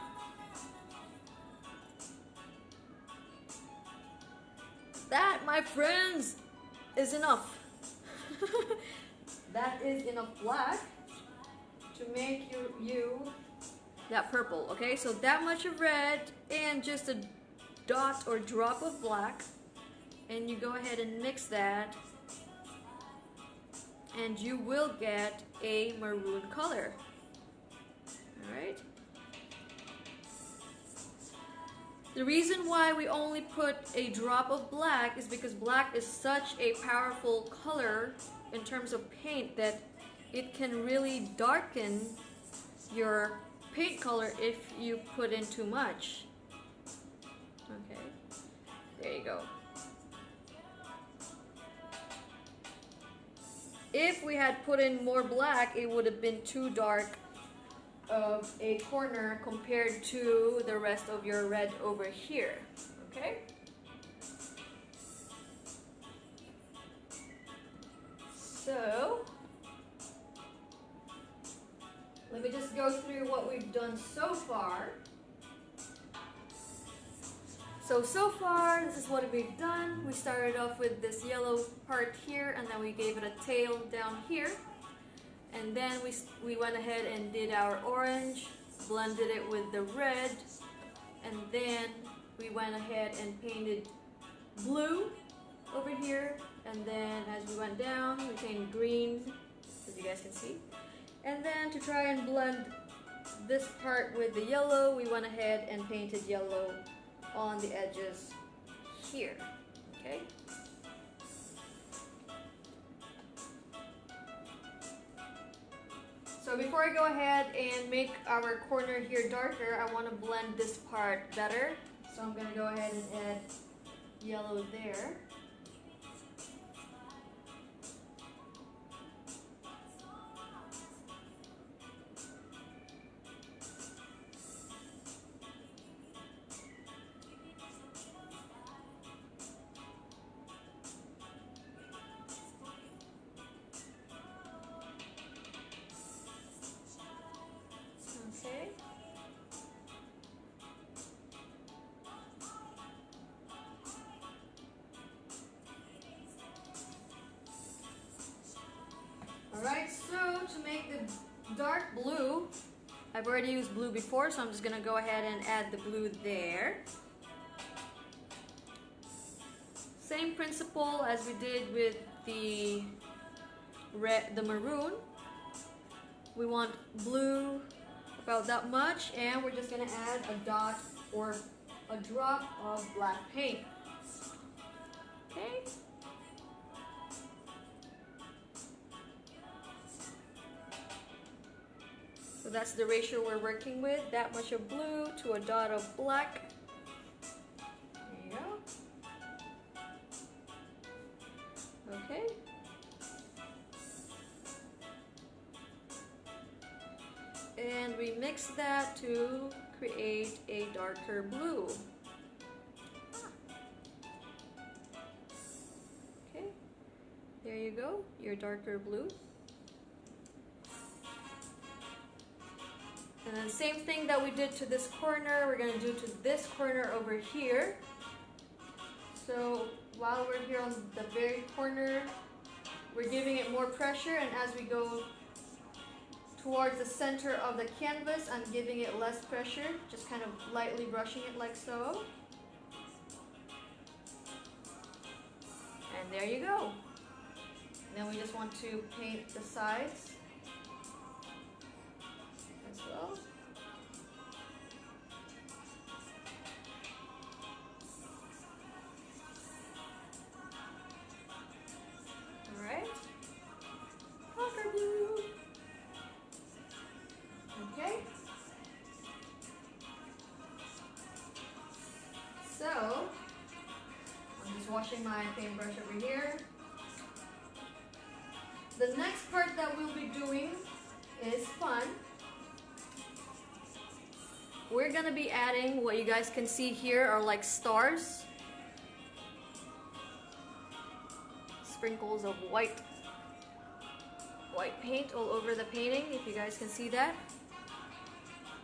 [SPEAKER 1] That, my friends, is enough. That is enough black to make you that purple, okay? So that much of red and just a dot or drop of black, and you go ahead and mix that, and you will get a maroon color. Alright? The reason why we only put a drop of black is because black is such a powerful color in terms of paint that it can really darken your paint color if you put in too much. Okay, there you go. If we had put in more black, it would have been too dark of a corner compared to the rest of your red over here. Okay? So, let me just go through what we've done so far. So far, this is what we've done. We started off with this yellow part here, and then we gave it a tail down here. And then we went ahead and did our orange, blended it with the red, and then we went ahead and painted blue over here. And then as we went down, we painted green, as you guys can see. And then to try and blend this part with the yellow, we went ahead and painted yellow on the edges here, okay? So before I go ahead and make our corner here darker, I want to blend this part better. So I'm going to go ahead and add yellow there. Okay. Alright, so to make the dark blue, I've already used blue before, so I'm just going to go ahead and add the blue there. Same principle as we did with the maroon. We want blue about that much, and we're just going to add a dot or a drop of black paint. Okay? So that's the ratio we're working with, that much of blue to a dot of black. There you go. Okay. And we mix that to create a darker blue. Okay, there you go, your darker blue. And then same thing that we did to this corner, we're going to do to this corner over here. So while we're here on the very corner, we're giving it more pressure, and as we go towards the center of the canvas, I'm giving it less pressure, just kind of lightly brushing it like so. And there you go. Then we just want to paint the sides as well. Alright. Darker blue. Okay. washing my paintbrush over here. The next part that we'll be doing is fun. We're gonna be adding, what you guys can see here are like stars. Sprinkles of white paint all over the painting, if you guys can see that.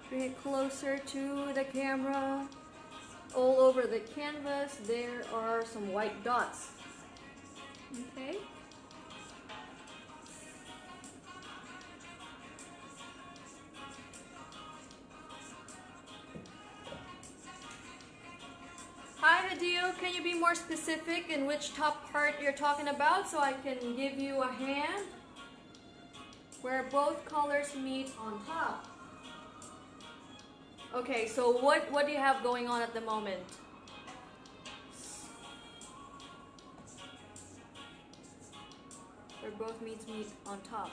[SPEAKER 1] Bring it closer to the camera. All over the canvas there are some white dots. Okay. Hi Hideo, can you be more specific in which top part you're talking about so I can give you a hand? Where both colors meet on top. Okay, so what do you have going on at the moment? Where both meet on top.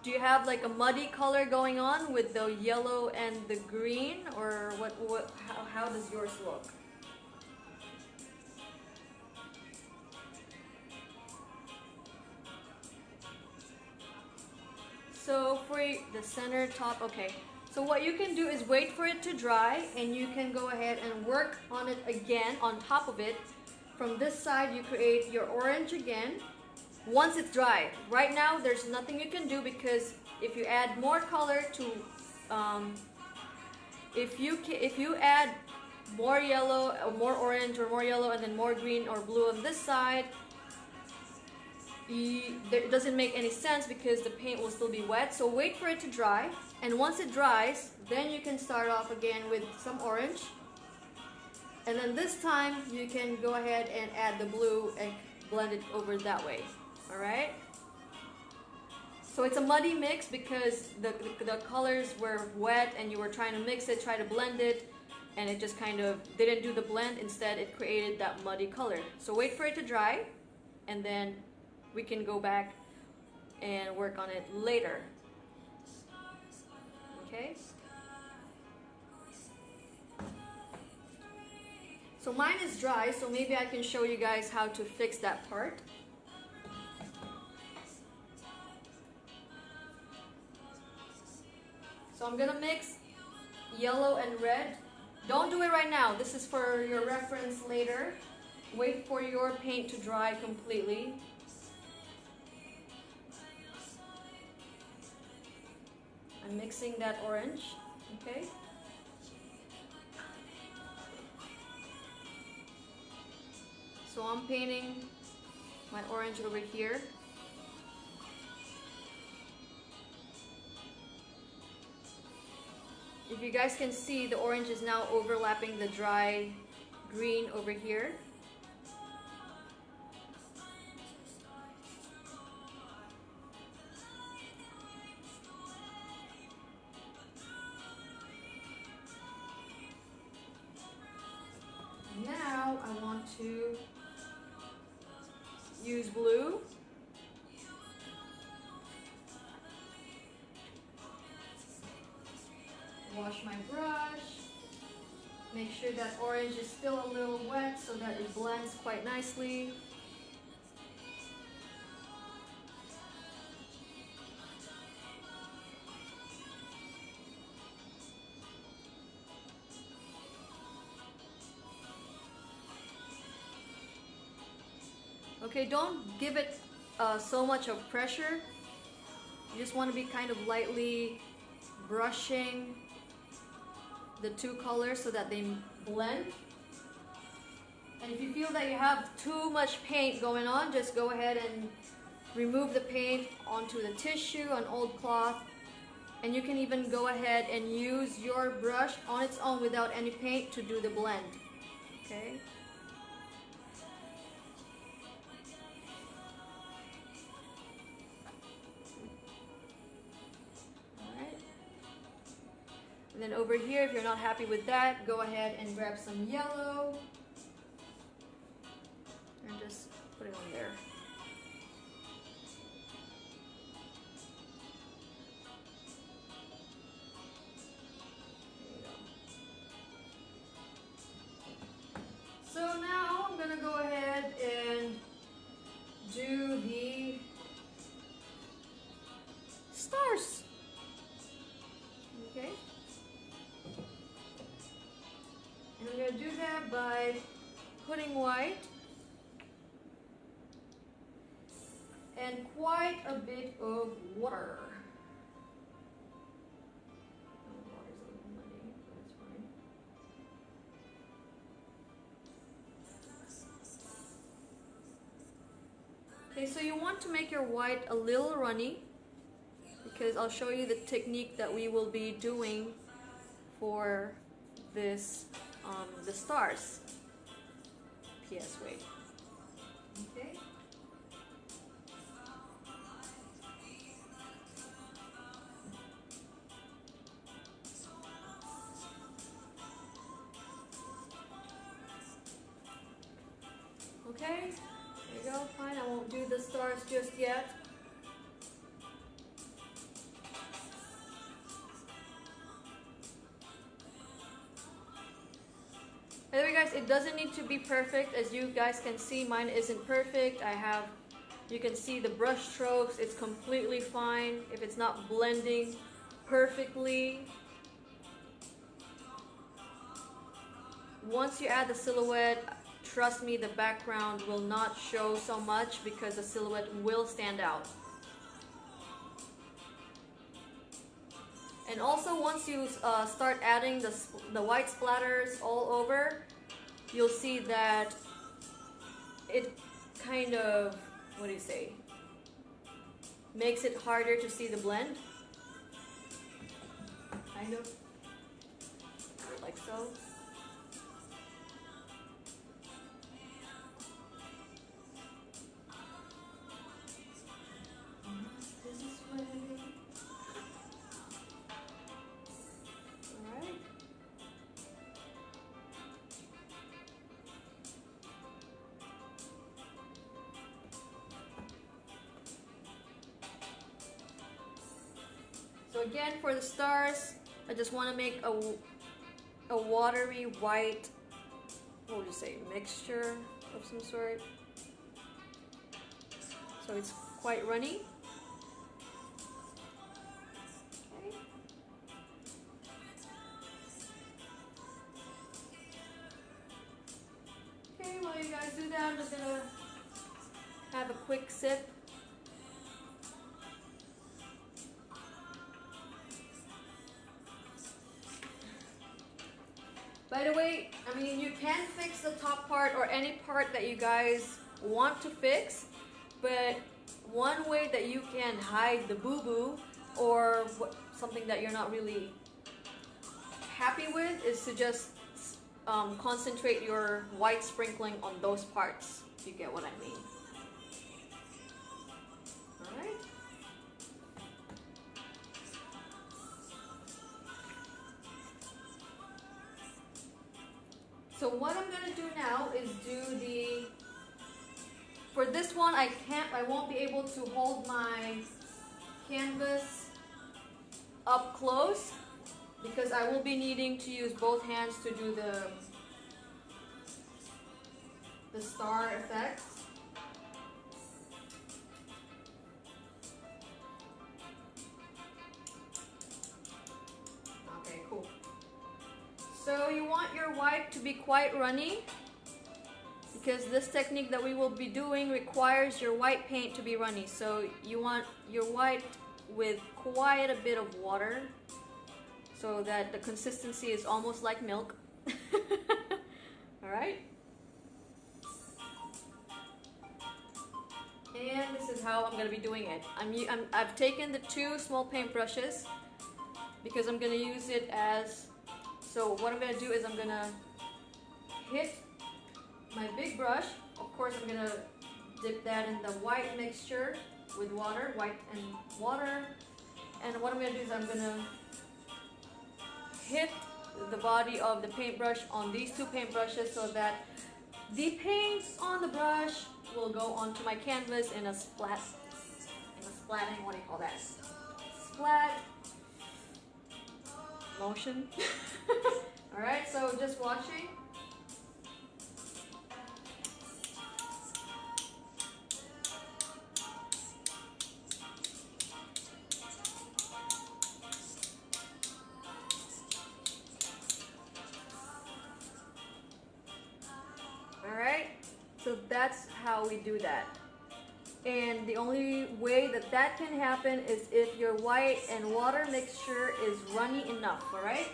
[SPEAKER 1] Do you have like a muddy color going on with the yellow and the green, or how does yours look? So for the center top, okay. So what you can do is wait for it to dry, and you can go ahead and work on it again on top of it. From this side, you create your orange again. Once it's dry. Right now, there's nothing you can do because if you add more color to, if you add more yellow, or more orange, or more yellow, and then more green or blue on this side, it doesn't make any sense because the paint will still be wet. So wait for it to dry, and once it dries, then you can start off again with some orange, and then this time you can go ahead and add the blue and blend it over that way. All right, so it's a muddy mix because the colors were wet and you were trying to mix it, try to blend it, and it just kind of didn't do the blend. Instead, it created that muddy color. So wait for it to dry, and then we can go back and work on it later. Okay? So mine is dry, so maybe I can show you guys how to fix that part. So I'm gonna mix yellow and red. Don't do it right now. This is for your reference later. Wait for your paint to dry completely. I'm mixing that orange, okay? So I'm painting my orange over here. If you guys can see, the orange is now overlapping the dry green over here. Now I want to use blue. Wash my brush. Make sure that orange is still a little wet so that it blends quite nicely. Okay, don't give it so much of pressure. You just want to be kind of lightly brushing the two colors so that they blend. And if you feel that you have too much paint going on, just go ahead and remove the paint onto the tissue, an old cloth, and you can even go ahead and use your brush on its own without any paint to do the blend. Okay? And then over here, if you're not happy with that, go ahead and grab some yellow and just put it on there. There you go. So now I'm gonna go ahead start by putting white and quite a bit of water. Oh, water's a little muddy, but that's fine. Okay, so you want to make your white a little runny, because I'll show you the technique that we will be doing for this, the stars. P.S. wait. Okay. Okay, there you go, fine. I won't do the stars just yet. Anyway guys, it doesn't need to be perfect. As you guys can see, mine isn't perfect. You can see the brush strokes, it's completely fine if it's not blending perfectly. Once you add the silhouette, trust me, the background will not show so much because the silhouette will stand out. And also, once you start adding the white splatters all over, you'll see that it kind of, what do you say, makes it harder to see the blend. Kind of, like so. So again, for the stars, I just want to make a watery white, what would you say, mixture of some sort. So it's quite runny. Okay. Okay, while you guys do that, I'm just gonna have a quick sip. By the way, I mean, you can fix the top part or any part that you guys want to fix, but one way that you can hide the boo-boo or something that you're not really happy with is to just concentrate your white sprinkling on those parts, if you get what I mean. Alright. So what I'm gonna do now is do for this one I won't be able to hold my canvas up close because I will be needing to use both hands to do the star effects. Okay, cool. So you want your white to be quite runny because this technique that we will be doing requires your white paint to be runny. So you want your white with quite a bit of water so that the consistency is almost like milk. Alright? And this is how I'm going to be doing it. I've taken the two small paint brushes because I'm going to use it as... So what I'm going to do is I'm going to hit my big brush. Of course, I'm going to dip that in the white mixture with water, white and water. And what I'm going to do is I'm going to hit the body of the paintbrush on these two paintbrushes so that the paint on the brush will go onto my canvas in a splatting, what do you call that? Splat motion. Alright, so just watching. So that's how we do that. And the only way that that can happen is if your white and water mixture is runny enough, all right?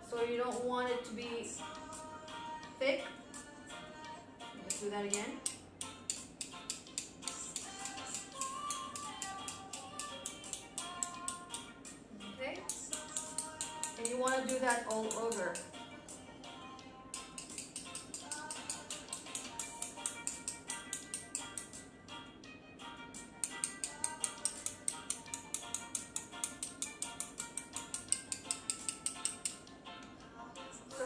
[SPEAKER 1] So you don't want it to be thick. Let's do that again. Okay? And you want to do that all over.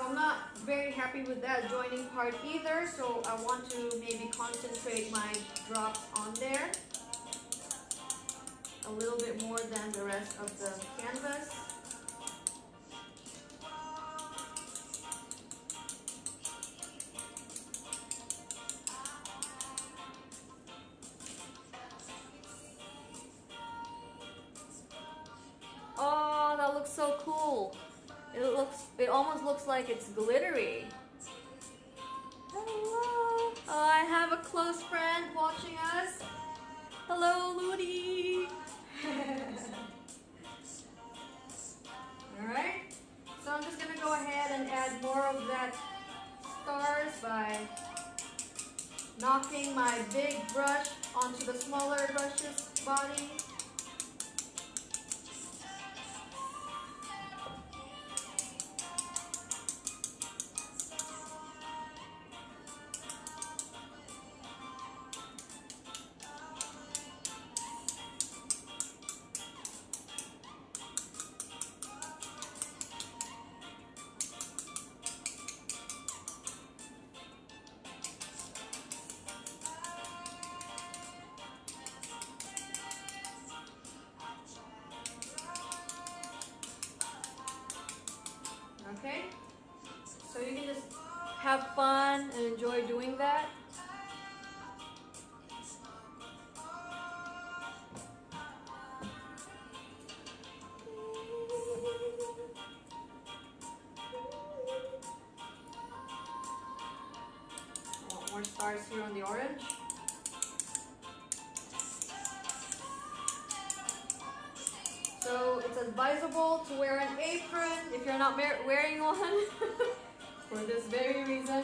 [SPEAKER 1] I'm not very happy with that joining part either, so I want to maybe concentrate my drops on there a little bit more than the rest of the canvas. Oh, that looks so cool. It almost looks like it's glittery. Hello. Oh, I have a close friend watching us. Hello, Ludi. Alright. So I'm just gonna go ahead and add more of that stars by knocking my big brush onto the smaller brush's body. Okay, so you can just have fun and enjoy doing that. I want more stars here on the orange. So it's advisable to wear an apron if you're not wearing one for this very reason.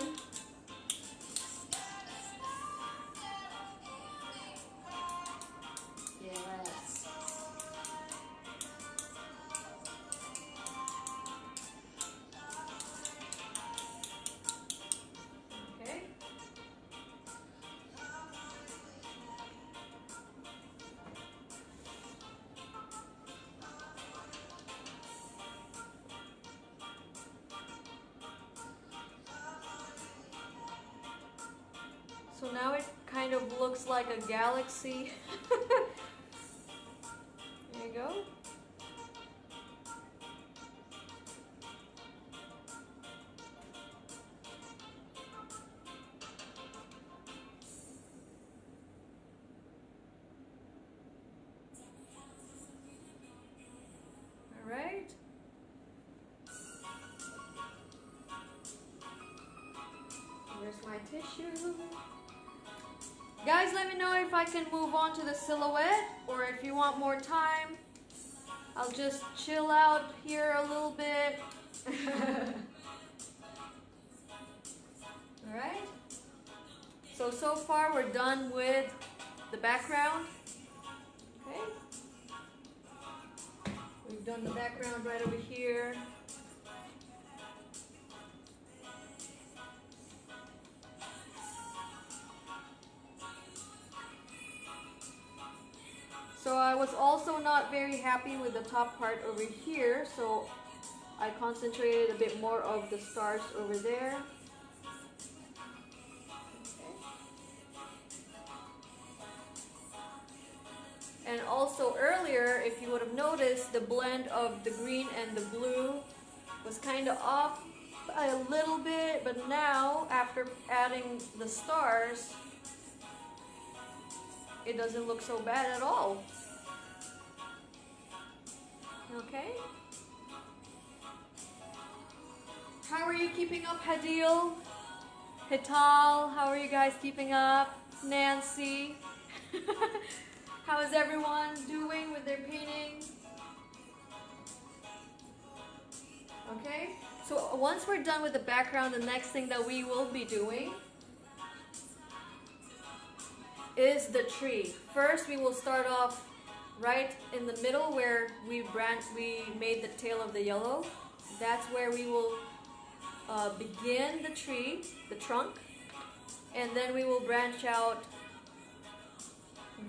[SPEAKER 1] Yes. Okay. So now it kind of looks like a galaxy. There you go. All right. Where's my tissue? Guys, let me know if I can move on to the silhouette, or if you want more time, I'll just chill out here a little bit. Alright, so far we're done with the background. Okay, we've done the background right over here. So I was also not very happy with the top part over here, so I concentrated a bit more of the stars over there. Okay. And also earlier, if you would have noticed, the blend of the green and the blue was kind of off by a little bit, but now after adding the stars, it doesn't look so bad at all. Okay. How are you keeping up, Hadil? Hital, how are you guys keeping up? Nancy, how is everyone doing with their painting? Okay, so once we're done with the background, the next thing that we will be doing is the tree. First, we will start off right in the middle where we made the tail of the yellow. That's where we will begin the tree, the trunk, and then we will branch out.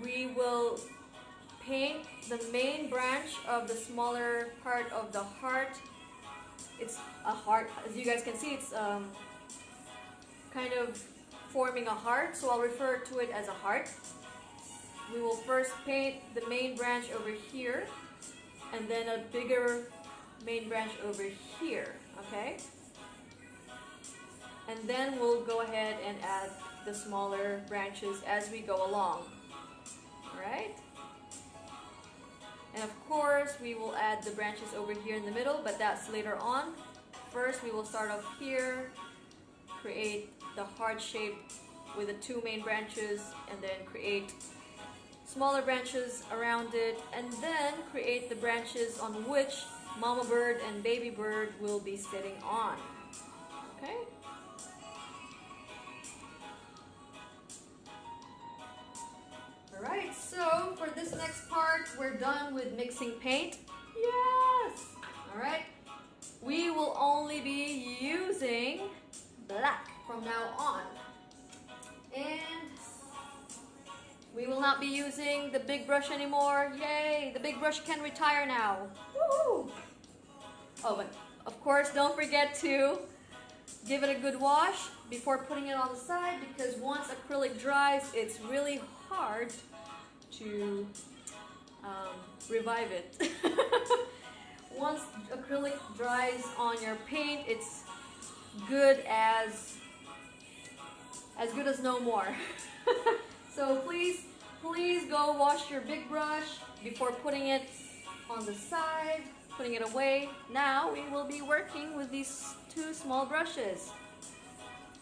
[SPEAKER 1] We will paint the main branch of the smaller part of the heart. It's a heart, as you guys can see, it's kind of forming a heart, so I'll refer to it as a heart. We will first paint the main branch over here, and then a bigger main branch over here, okay? And then we'll go ahead and add the smaller branches as we go along, alright? And of course, we will add the branches over here in the middle, but that's later on. First, we will start off here, create the heart shape with the two main branches, and then create smaller branches around it, and then create the branches on which mama bird and baby bird will be sitting on. Okay? Alright, so for this next part, we're done with mixing paint. Yes! Alright, we will only be using black from now on. And we will not be using the big brush anymore. Yay! The big brush can retire now. Woohoo! Oh, but of course, don't forget to give it a good wash before putting it on the side, because once acrylic dries, it's really hard to revive it. Once acrylic dries on your paint, it's good as no more. So please go wash your big brush before putting it on the side, putting it away. Now we will be working with these two small brushes.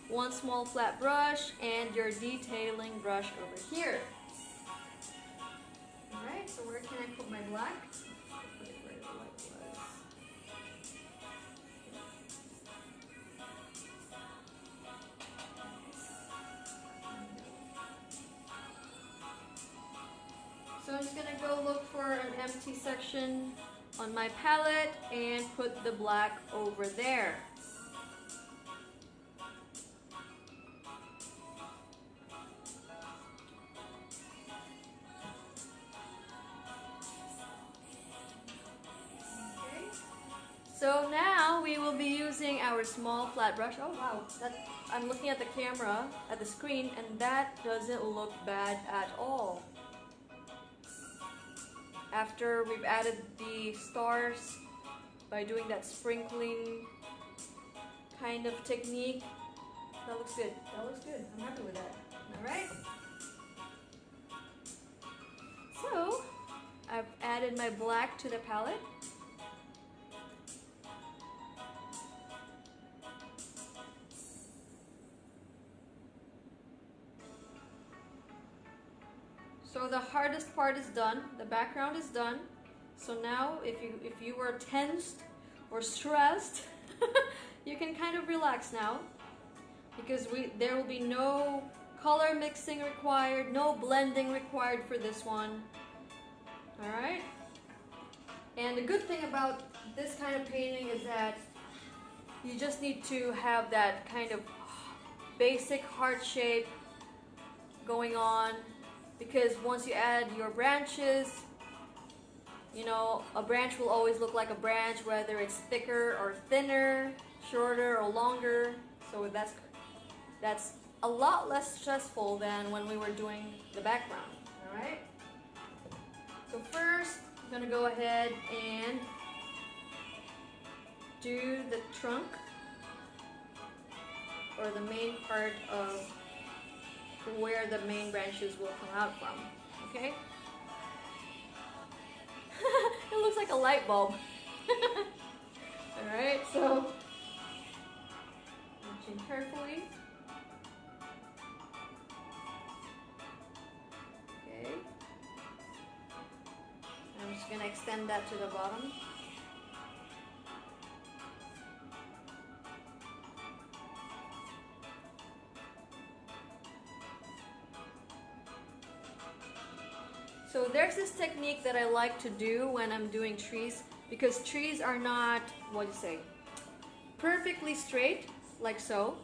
[SPEAKER 1] One small flat brush and your detailing brush over here. Alright, so where can I put my black? Put it where the white was. So I'm just going to go look for an empty section on my palette and put the black over there. So now we will be using our small flat brush. Oh wow, I'm looking at the camera, at the screen, and that doesn't look bad at all. After we've added the stars by doing that sprinkling kind of technique, that looks good. That looks good. I'm happy with that. Alright. So, I've added my black to the palette. So the hardest part is done, the background is done. So now if you were tensed or stressed, you can kind of relax now, because there will be no color mixing required, no blending required for this one. Alright? And the good thing about this kind of painting is that you just need to have that kind of basic heart shape going on. Because once you add your branches, you know, a branch will always look like a branch, whether it's thicker or thinner, shorter or longer. So that's a lot less stressful than when we were doing the background. Alright? So first, I'm going to go ahead and do the trunk, or the main part of where the main branches will come out from, okay? It looks like a light bulb. Alright, so reaching carefully. extend that to the bottom. So there's this technique that I like to do when I'm doing trees, because trees are not, what do you say, perfectly straight, like so.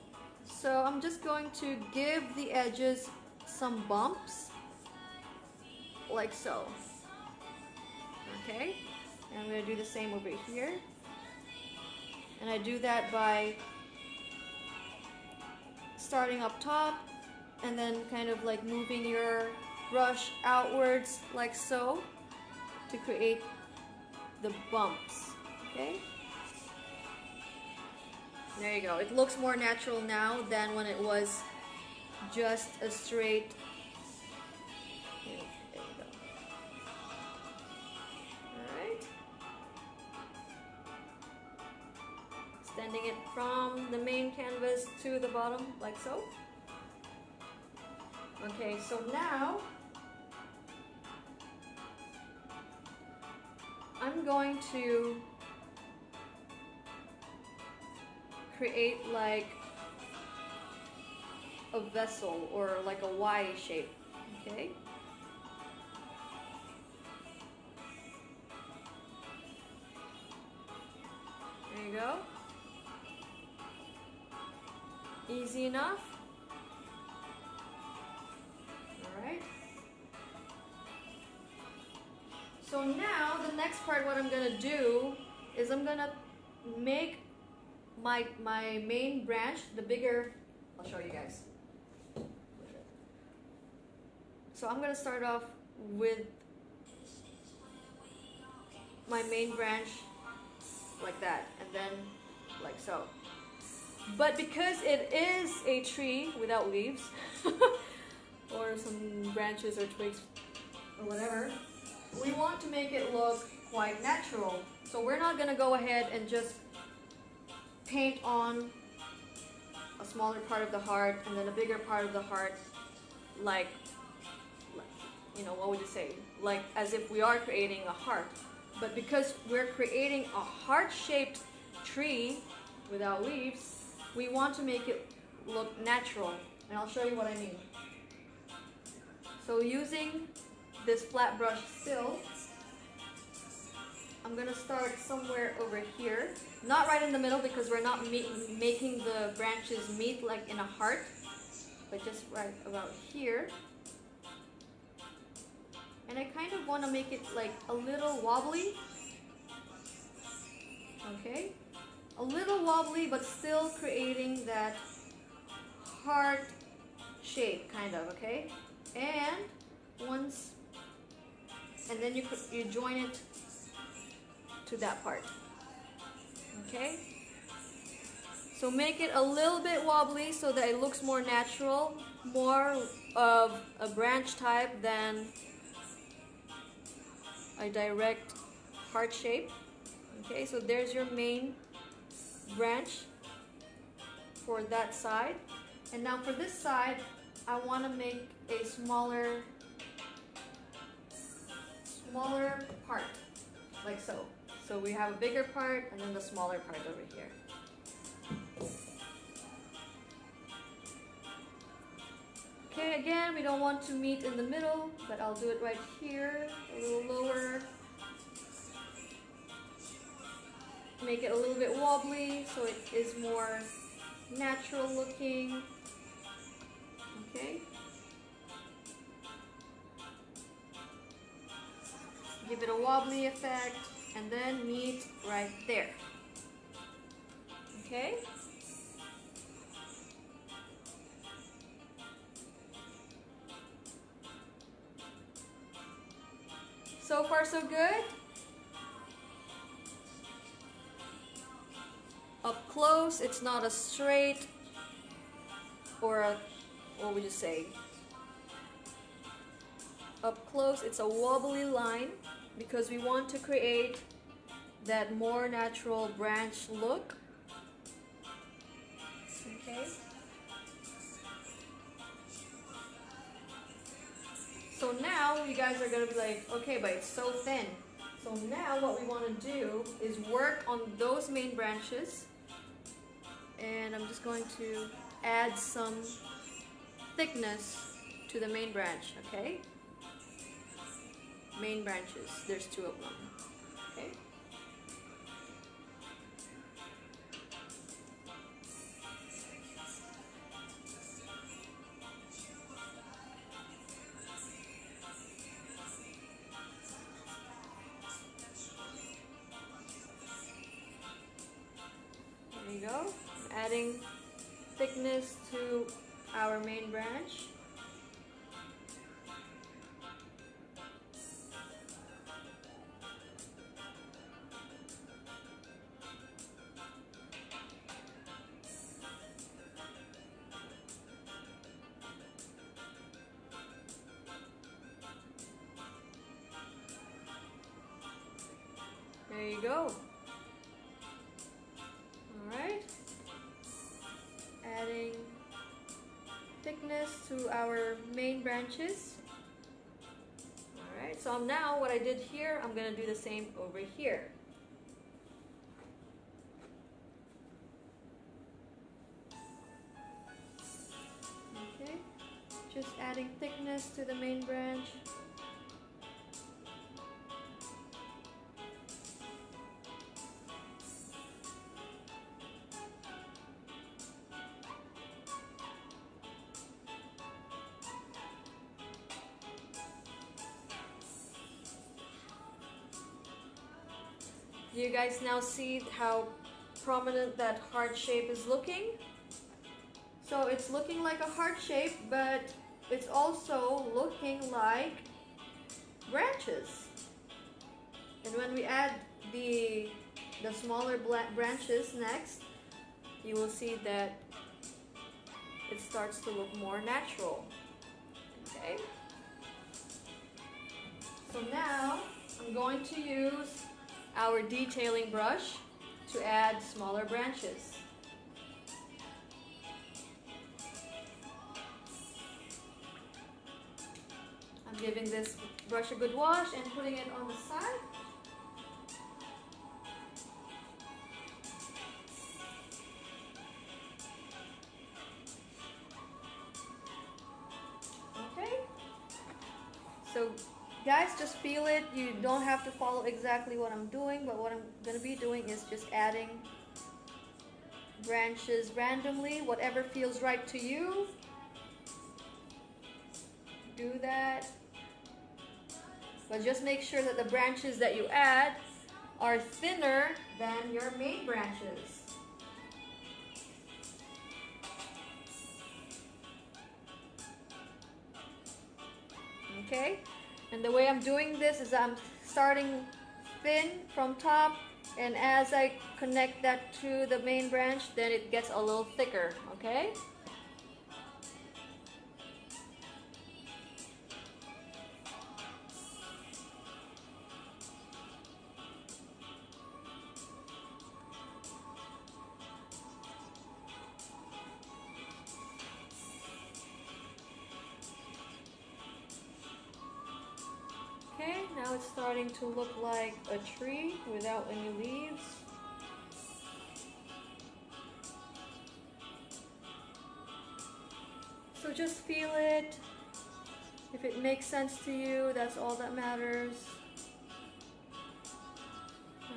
[SPEAKER 1] So I'm just going to give the edges some bumps, like so. Okay, and I'm going to do the same over here. And I do that by starting up top and then kind of like moving your brush outwards like so to create the bumps. Okay, there you go. It looks more natural now than when it was just a straight. There you go. Alright, extending it from the main canvas to the bottom like so. Okay, so now I'm going to create like a vessel or like a Y shape, okay? There you go. Easy enough. Alright. So now the next part, what I'm gonna do is I'm gonna make my main branch, the bigger, I'll show you guys. So I'm gonna start off with my main branch like that, and then like so. But because it is a tree without leaves or some branches or twigs or whatever, we want to make it look quite natural. So we're not gonna go ahead and just paint on a smaller part of the heart and then a bigger part of the heart, like you know, what would you say? Like as if we are creating a heart. But because we're creating a heart-shaped tree without leaves, we want to make it look natural. And I'll show you what I mean. So using this flat brush still, I'm gonna start somewhere over here. Not right in the middle because we're not making the branches meet like in a heart, but just right about here. And I kind of want to make it like a little wobbly. Okay? A little wobbly, but still creating that heart shape, kind of, okay? And then you join it to that part. Okay? So make it a little bit wobbly so that it looks more natural, more of a branch type than a direct heart shape. Okay, so there's your main branch for that side. And now for this side, I want to make a smaller part, like so. So we have a bigger part and then the smaller part over here. Okay, again, we don't want to meet in the middle, but I'll do it right here, a little lower. Make it a little bit wobbly so it is more natural looking. Okay. Give it a wobbly effect and then meet right there. Okay. So far so good. Up close, it's not a straight or a, what would you say? Up close, it's a wobbly line because we want to create that more natural branch look. Okay. So now you guys are gonna be like, okay, but it's so thin. So now what we want to do is work on those main branches, and I'm just going to add some thickness to the main branch, okay? Main branches, there's 2 of them, okay? There you go. I'm adding thickness to our main branch. There you go. Alright. Adding thickness to our main branches. Alright, so now what I did here, I'm going to do the same over here. Okay, just adding thickness to the main branch. Do you guys now see how prominent that heart shape is looking? So it's looking like a heart shape, but it's also looking like branches. And when we add the smaller branches next, you will see that it starts to look more natural. Okay? So now I'm going to use our detailing brush to add smaller branches. I'm giving this brush a good wash and putting it on the side. Okay. So guys, just feel it. You don't have to follow exactly what I'm doing, but what I'm going to be doing is just adding branches randomly, whatever feels right to you. Do that. But just make sure that the branches that you add are thinner than your main branches. Okay? And the way I'm doing this is I'm starting thin from top, and as I connect that to the main branch, then it gets a little thicker, okay? Okay, now it's starting to look like a tree without any leaves. So just feel it. If it makes sense to you, that's all that matters.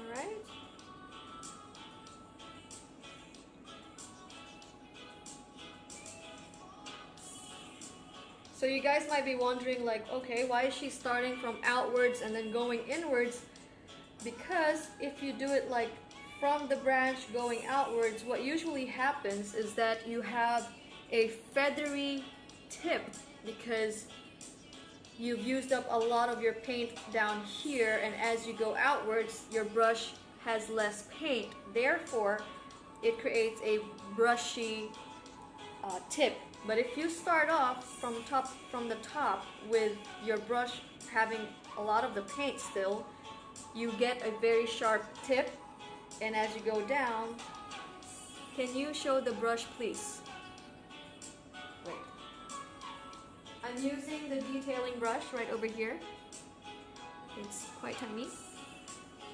[SPEAKER 1] Alright? So you guys might be wondering, like, okay, why is she starting from outwards and then going inwards? Because if you do it like from the branch going outwards, what usually happens is that you have a feathery tip because you've used up a lot of your paint down here, and as you go outwards, your brush has less paint. Therefore, it creates a brushy tip. But if you start off from the top with your brush having a lot of the paint still, you get a very sharp tip, and as you go down, can you show the brush, please? Wait. I'm using the detailing brush right over here. It's quite tiny.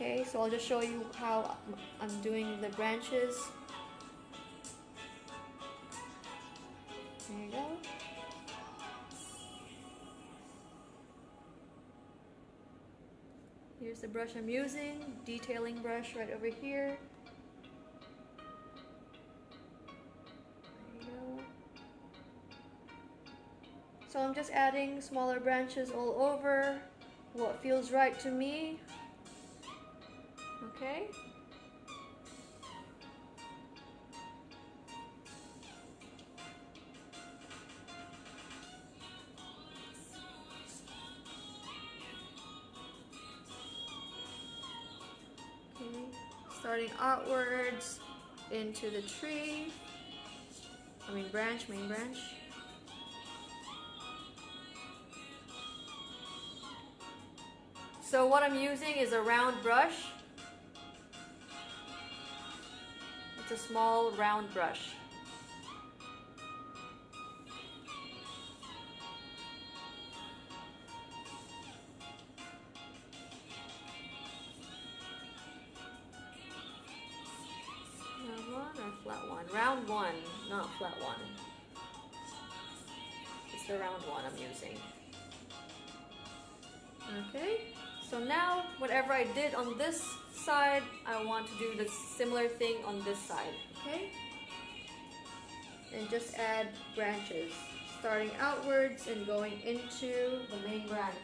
[SPEAKER 1] Okay, so I'll just show you how I'm doing the branches. There you go. Here's the brush I'm using, detailing brush right over here. There you go. So I'm just adding smaller branches all over, what feels right to me. Okay. Starting outwards into the tree, main branch. So what I'm using is a round brush. It's a small round brush. Round one or flat one? Round one, not flat one. It's the round one I'm using. Okay, so now whatever I did on this side, I want to do the similar thing on this side. Okay, and just add branches, starting outwards and going into the main branch.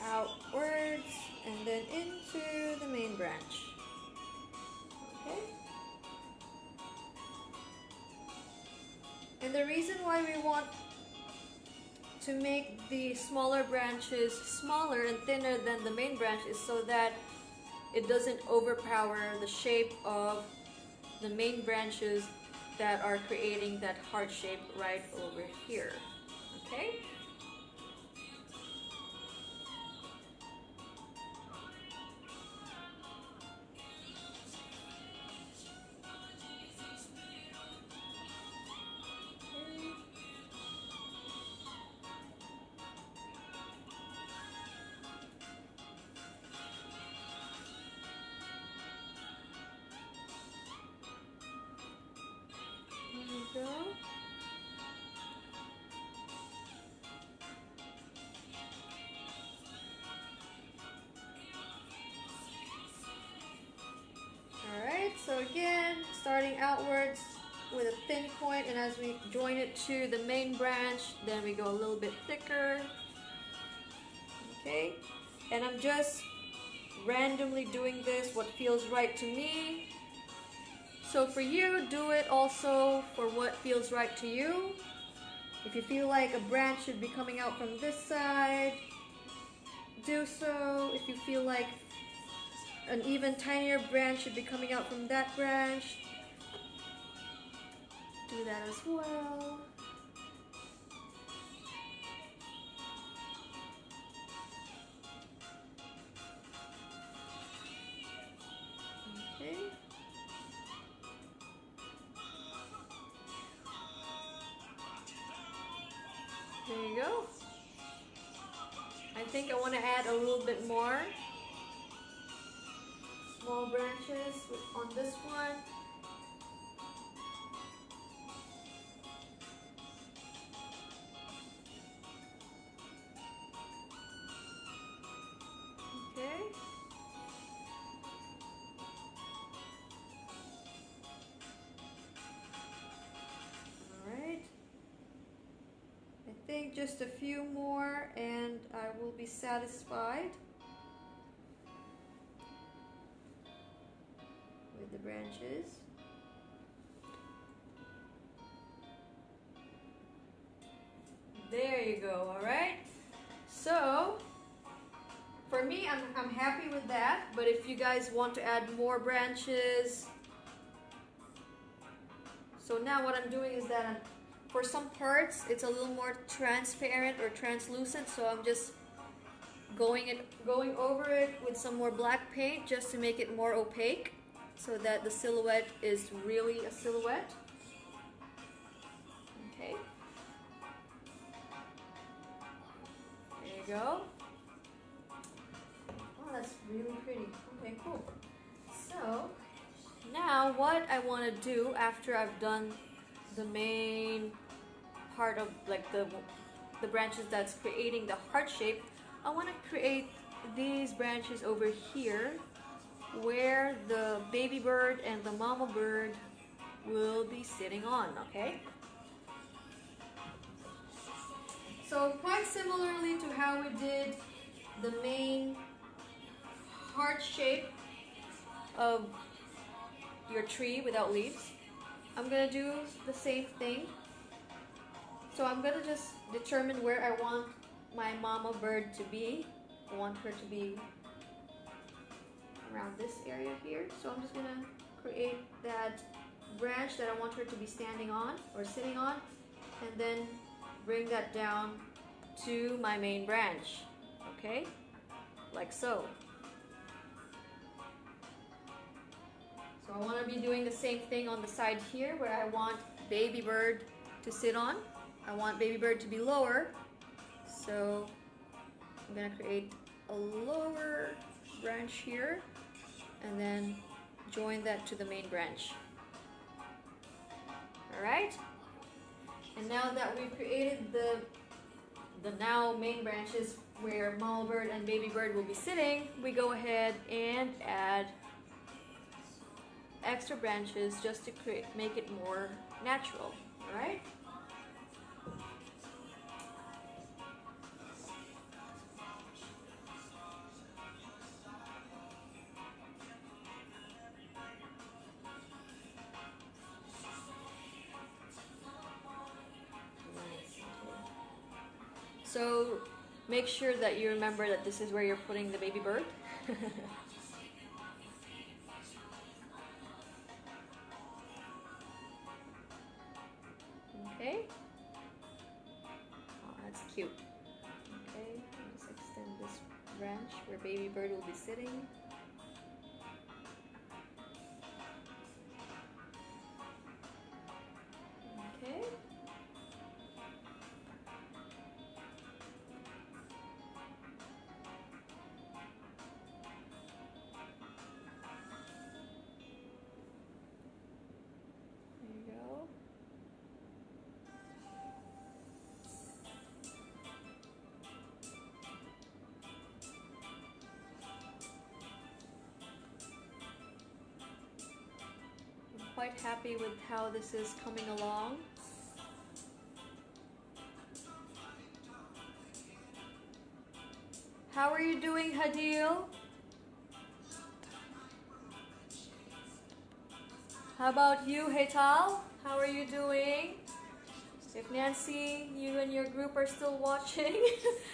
[SPEAKER 1] Outwards and then into the main branch. Okay. And the reason why we want to make the smaller branches smaller and thinner than the main branch is so that it doesn't overpower the shape of the main branches that are creating that heart shape right over here. Okay? Go. Alright, so again, starting outwards with a thin point, and as we join it to the main branch, then we go a little bit thicker. Okay, and I'm just randomly doing this, what feels right to me. So for you, do it also for what feels right to you. If you feel like a branch should be coming out from this side, do so. If you feel like an even tinier branch should be coming out from that branch, do that as well. Okay. There you go. I think I want to add a little bit more small branches on this one. Okay. I think just a few more and I will be satisfied with the branches. There you go, alright? So, for me, I'm happy with that, but if you guys want to add more branches, so now what I'm doing is that for some parts it's a little more transparent or translucent, so I'm just going over it with some more black paint just to make it more opaque so that the silhouette is really a silhouette. Okay. There you go. Oh, that's really pretty. Okay, cool. So now what I want to do after I've done the main part of like the branches that's creating the heart shape, I want to create these branches over here where the baby bird and the mama bird will be sitting on, okay? So quite similarly to how we did the main heart shape of your tree without leaves, I'm gonna do the same thing. So I'm gonna just determine where I want my mama bird to be. I want her to be around this area here. So I'm just gonna create that branch that I want her to be standing on or sitting on, and then bring that down to my main branch, okay? Like so. So I want to be doing the same thing on the side here where I want baby bird to sit on. I want baby bird to be lower, so I'm gonna create a lower branch here and then join that to the main branch. Alright, and now that we've created the now main branches where mama bird and baby bird will be sitting, we go ahead and add extra branches just to make it more natural. Alright? So make sure that you remember that this is where you're putting the baby bird. Okay. Oh, that's cute. Okay, let's extend this branch where baby bird will be sitting. Okay. Quite happy with how this is coming along. How are you doing, Hadil? How about you, Hetal? How are you doing? If Nancy, you and your group are still watching,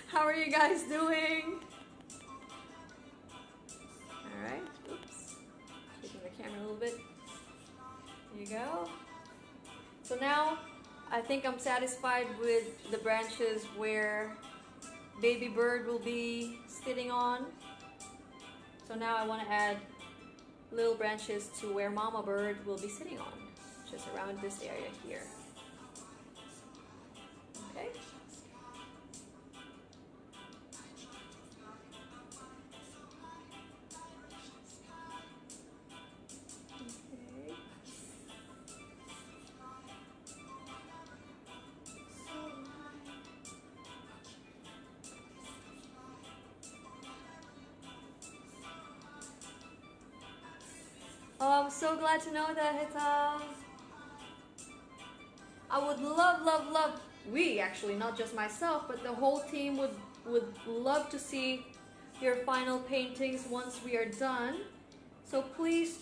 [SPEAKER 1] how are you guys doing? Alright, oops. Shaking the camera a little bit. There you go. So now I think I'm satisfied with the branches where baby bird will be sitting on. So now I want to add little branches to where mama bird will be sitting on, just around this area here. Okay. Oh, I'm so glad to know that, Hita. I would love, we actually, not just myself, but the whole team would love to see your final paintings once we are done. So please,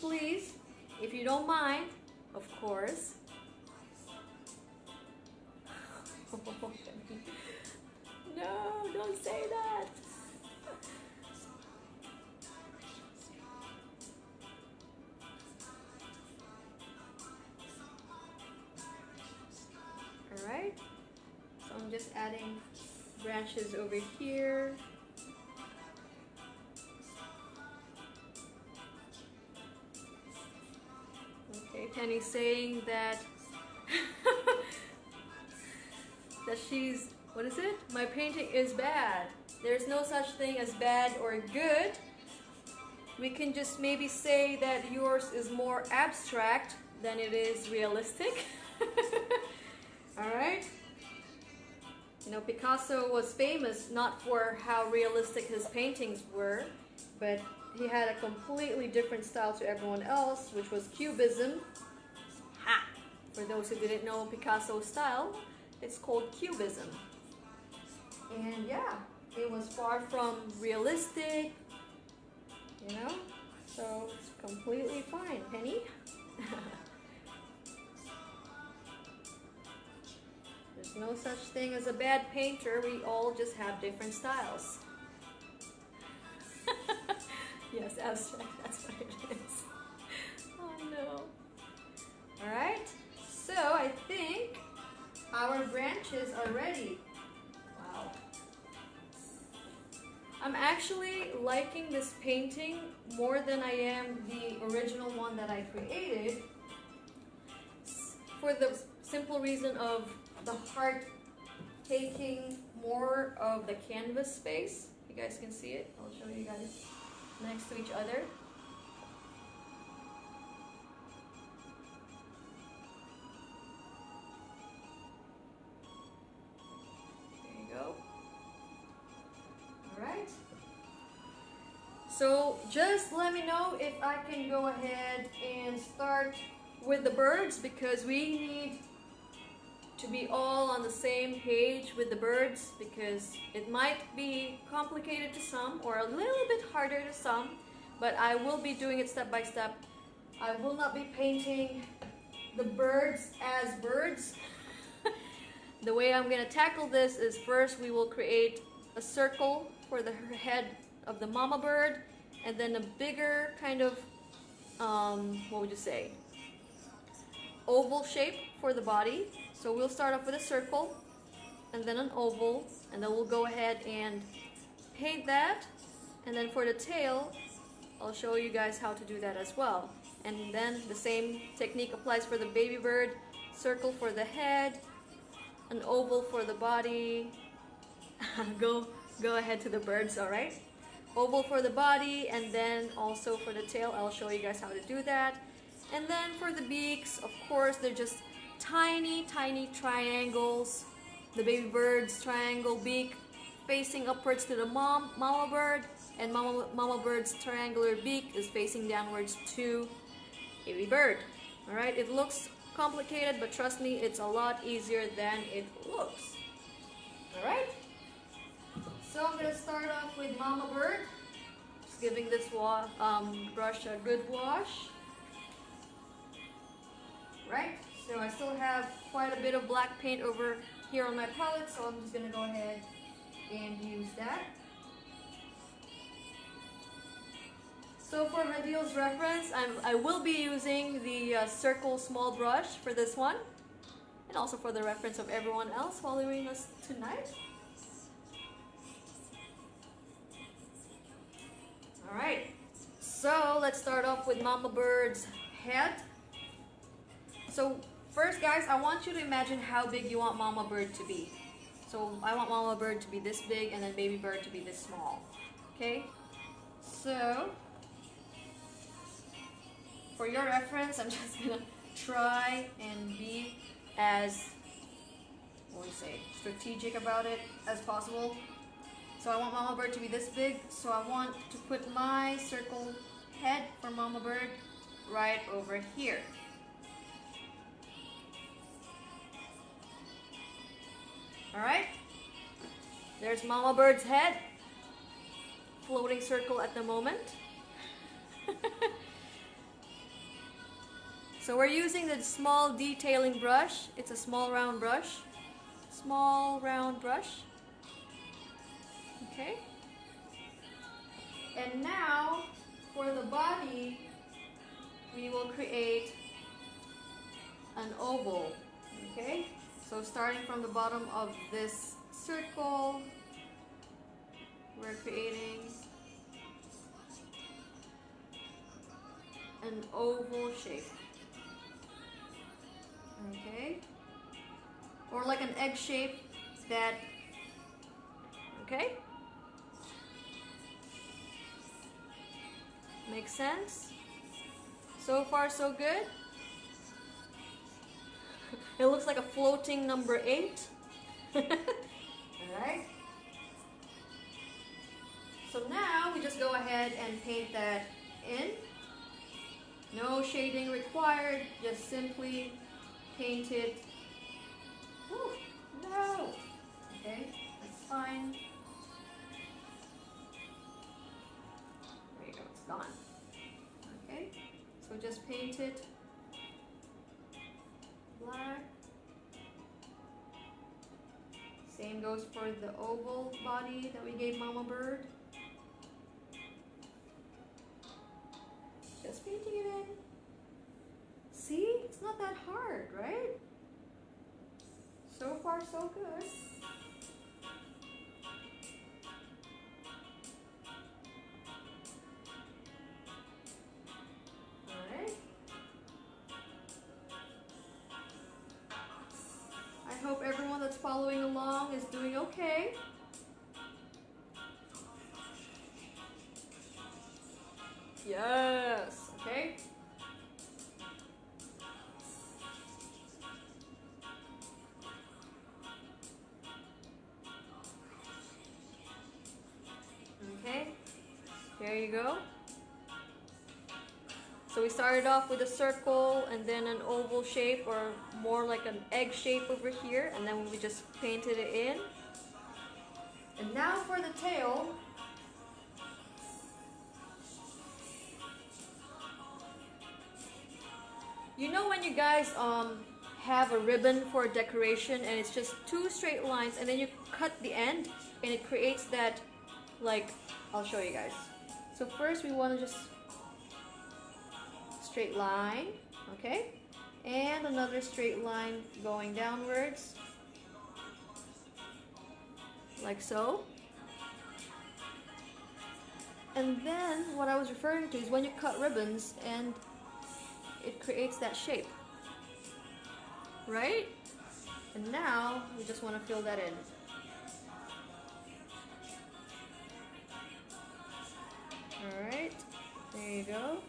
[SPEAKER 1] if you don't mind, of course. No, don't say that. Alright, so I'm just adding branches over here. Okay, Penny's saying that that she's, what is it? My painting is bad. There's no such thing as bad or good. We can just maybe say that yours is more abstract than it is realistic. Alright? You know, Picasso was famous not for how realistic his paintings were, but he had a completely different style to everyone else, which was Cubism. Ha! For those who didn't know Picasso's style, it's called Cubism. And yeah, it was far from realistic, you know? So it's completely fine, Penny. There's no such thing as a bad painter. We all just have different styles. Yes, abstract, that's what it is. Oh no. Alright, so I think our branches are ready. Wow. I'm actually liking this painting more than I am the original one that I created, for the simple reason of the heart taking more of the canvas space. You guys can see it. I'll show you guys next to each other. There you go. Alright. So just let me know if I can go ahead and start with the birds, because we need to be all on the same page with the birds, because it might be complicated to some or a little bit harder to some, but I will be doing it step by step. I will not be painting the birds as birds. The way I'm going to tackle this is, first we will create a circle for the head of the mama bird, and then a bigger kind of, what would you say, oval shape for the body. So we'll start off with a circle and then an oval, and then we'll go ahead and paint that. And then for the tail, I'll show you guys how to do that as well. And then the same technique applies for the baby bird. Circle for the head, an oval for the body. go ahead to the birds, alright? Oval for the body, and then also for the tail, I'll show you guys how to do that. And then for the beaks, of course, they're just tiny triangles. The baby bird's triangle beak facing upwards to the mama bird, and mama bird's triangular beak is facing downwards to baby bird. Alright, it looks complicated, but trust me, it's a lot easier than it looks. Alright, so I'm going to start off with mama bird. Just giving this brush a good wash. Right? So I still have quite a bit of black paint over here on my palette, so I'm just going to go ahead and use that. So for my video's reference, I will be using the circle small brush for this one, and also for the reference of everyone else following us tonight. Alright, so let's start off with mama bird's head. So first, guys, I want you to imagine how big you want mama bird to be. So I want mama bird to be this big and then baby bird to be this small. Okay? So for your reference, I'm just gonna try and be as, what do you say, strategic about it as possible. So I want mama bird to be this big, so I want to put my circle head for mama bird right over here. Alright, there's mama bird's head, floating circle at the moment. So we're using the small detailing brush. It's a small round brush. Small round brush. Okay. And now for the body, we will create an oval. Okay. So So starting from the bottom of this circle, we're creating an oval shape. Okay? Or like an egg shape that, okay? Makes sense? So far so good? It looks like a floating number 8. Alright. So now we just go ahead and paint that in. No shading required, just simply paint it. Whew, no! Okay, that's fine. There you go, it's gone. Okay, so just paint it black. Same goes for the oval body that we gave Mama Bird. Just painting it in. See? It's not that hard, right? So far, so good. Alright. I hope everyone that's following along is doing okay. Yes, okay. Okay, there you go. So we started off with a circle and then an oval shape, or more like an egg shape over here, and then we just painted it in. And now for the tail. You know when you guys have a ribbon for decoration and it's just 2 straight lines, and then you cut the end and it creates that, like, I'll show you guys. So first we want to just straight line, okay? And another straight line going downwards, like so. And then what I was referring to is when you cut ribbons and it creates that shape, right? And now we just want to fill that in. Alright, there you go.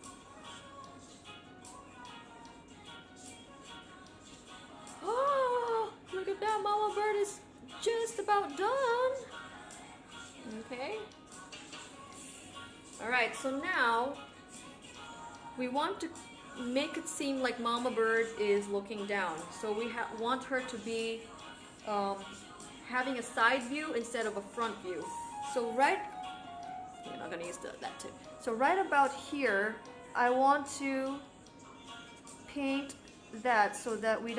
[SPEAKER 1] Oh, look at that, Mama Bird is just about done. Okay. Alright, so now we want to make it seem like Mama Bird is looking down. So we want her to be having a side view instead of a front view. So we're not going to use that too. So right about here, I want to paint that so that we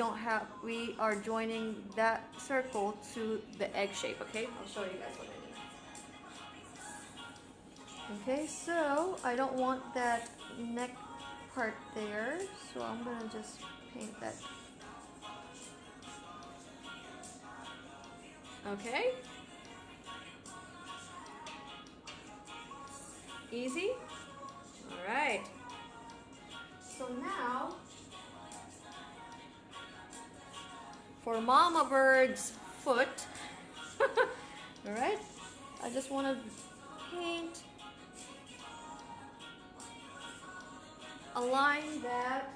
[SPEAKER 1] are joining that circle to the egg shape, okay? I'll show you guys what I mean. Okay, so I don't want that neck part there, so I'm gonna just paint that. Okay. Easy? Alright. So now, for Mama Bird's foot, alright, I just want to paint a line that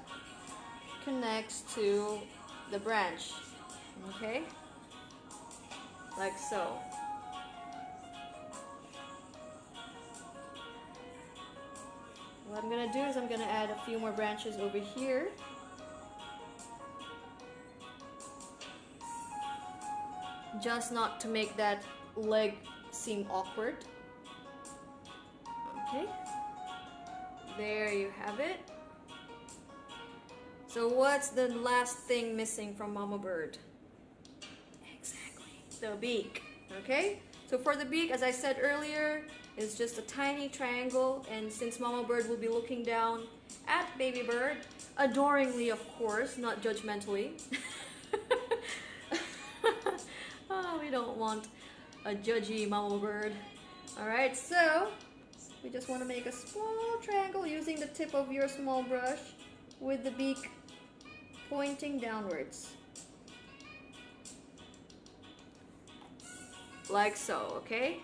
[SPEAKER 1] connects to the branch, okay, like so. What I'm gonna do is I'm gonna add a few more branches over here. Just not to make that leg seem awkward. Okay. There you have it. So what's the last thing missing from Mama Bird? Exactly, the beak. Okay? So for the beak, as I said earlier, it's just a tiny triangle, and since Mama Bird will be looking down at Baby Bird, adoringly of course, not judgmentally. We don't want a judgy mama bird. Alright, so we just want to make a small triangle using the tip of your small brush with the beak pointing downwards. Like so, okay?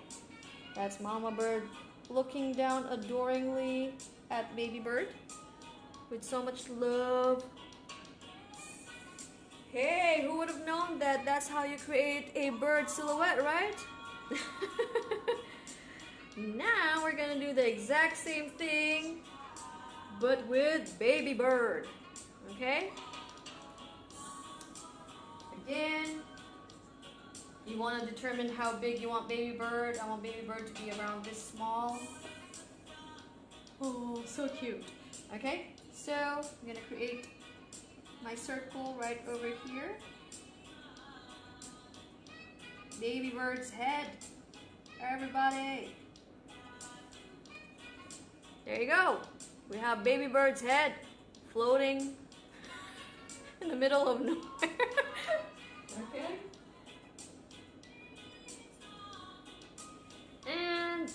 [SPEAKER 1] That's mama bird looking down adoringly at baby bird with so much love. Hey, who would have known that that's how you create a bird silhouette, right? Now we're gonna do the exact same thing, but with baby bird, okay? Again, you want to determine how big you want baby bird. I want baby bird to be around this small. Oh, so cute. Okay, so I'm gonna create my circle right over here. Baby bird's head, everybody. There you go. We have baby bird's head floating in the middle of nowhere. Okay. And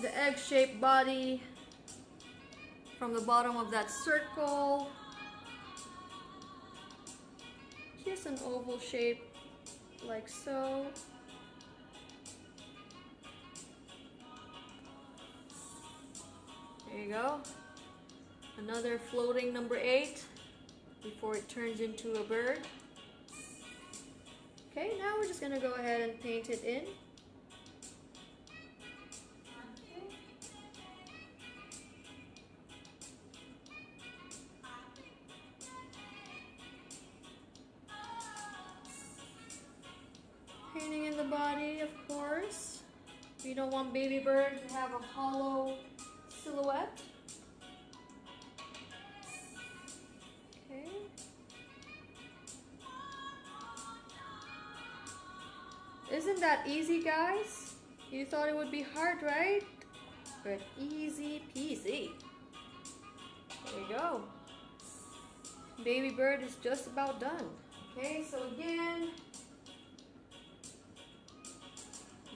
[SPEAKER 1] the egg-shaped body from the bottom of that circle. Just an oval shape like so. There you go. Another floating number 8 before it turns into a bird. Okay, now we're just gonna go ahead and paint it in. Painting in the body, of course. We don't want baby bird to have a hollow silhouette. Okay. Isn't that easy, guys? You thought it would be hard, right? But easy peasy. There you go. Baby bird is just about done. Okay, so again,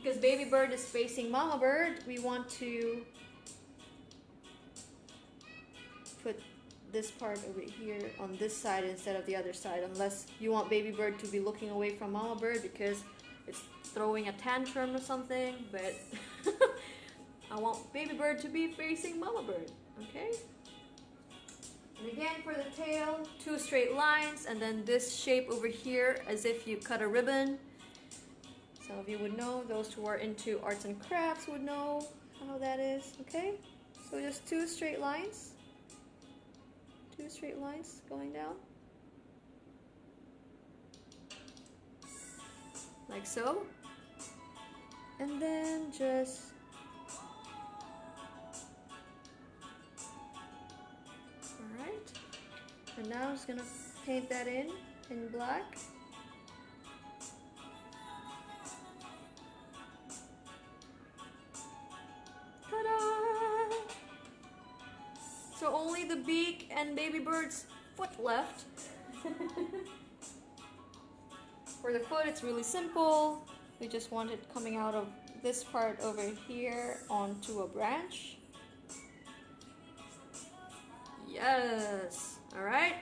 [SPEAKER 1] because baby bird is facing mama bird, we want to put this part over here on this side instead of the other side, unless you want baby bird to be looking away from mama bird because it's throwing a tantrum or something, but I want baby bird to be facing mama bird, okay? And again, for the tail, 2 straight lines, and then this shape over here as if you cut a ribbon. Some of you would know, those who are into arts and crafts would know how that is, okay? So just 2 straight lines. 2 straight lines going down. Like so. And then just alright. And now I'm just gonna paint that in black. Ta-da! So only the beak and baby bird's foot left. For the foot, it's really simple. We just want it coming out of this part over here onto a branch. Yes! Alright.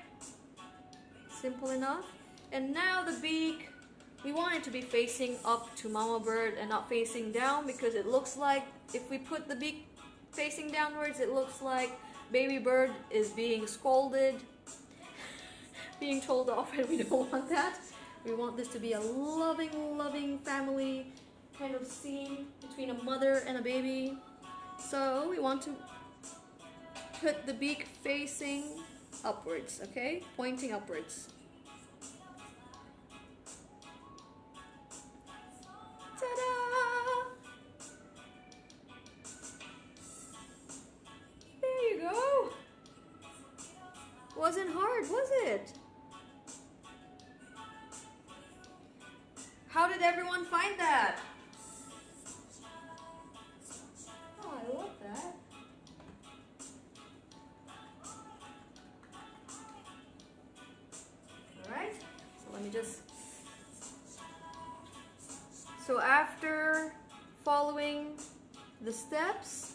[SPEAKER 1] Simple enough. And now the beak, we want it to be facing up to mama bird and not facing down, because it looks like if we put the beak facing downwards, it looks like baby bird is being scolded, being told off, and we don't want that. We want this to be a loving, loving family kind of scene between a mother and a baby. So we want to put the beak facing upwards, okay? Pointing upwards. Ta-da! There you go. Wasn't hard, was it? How did everyone find that? Oh, I love that. Alright, so let me just So after following the steps,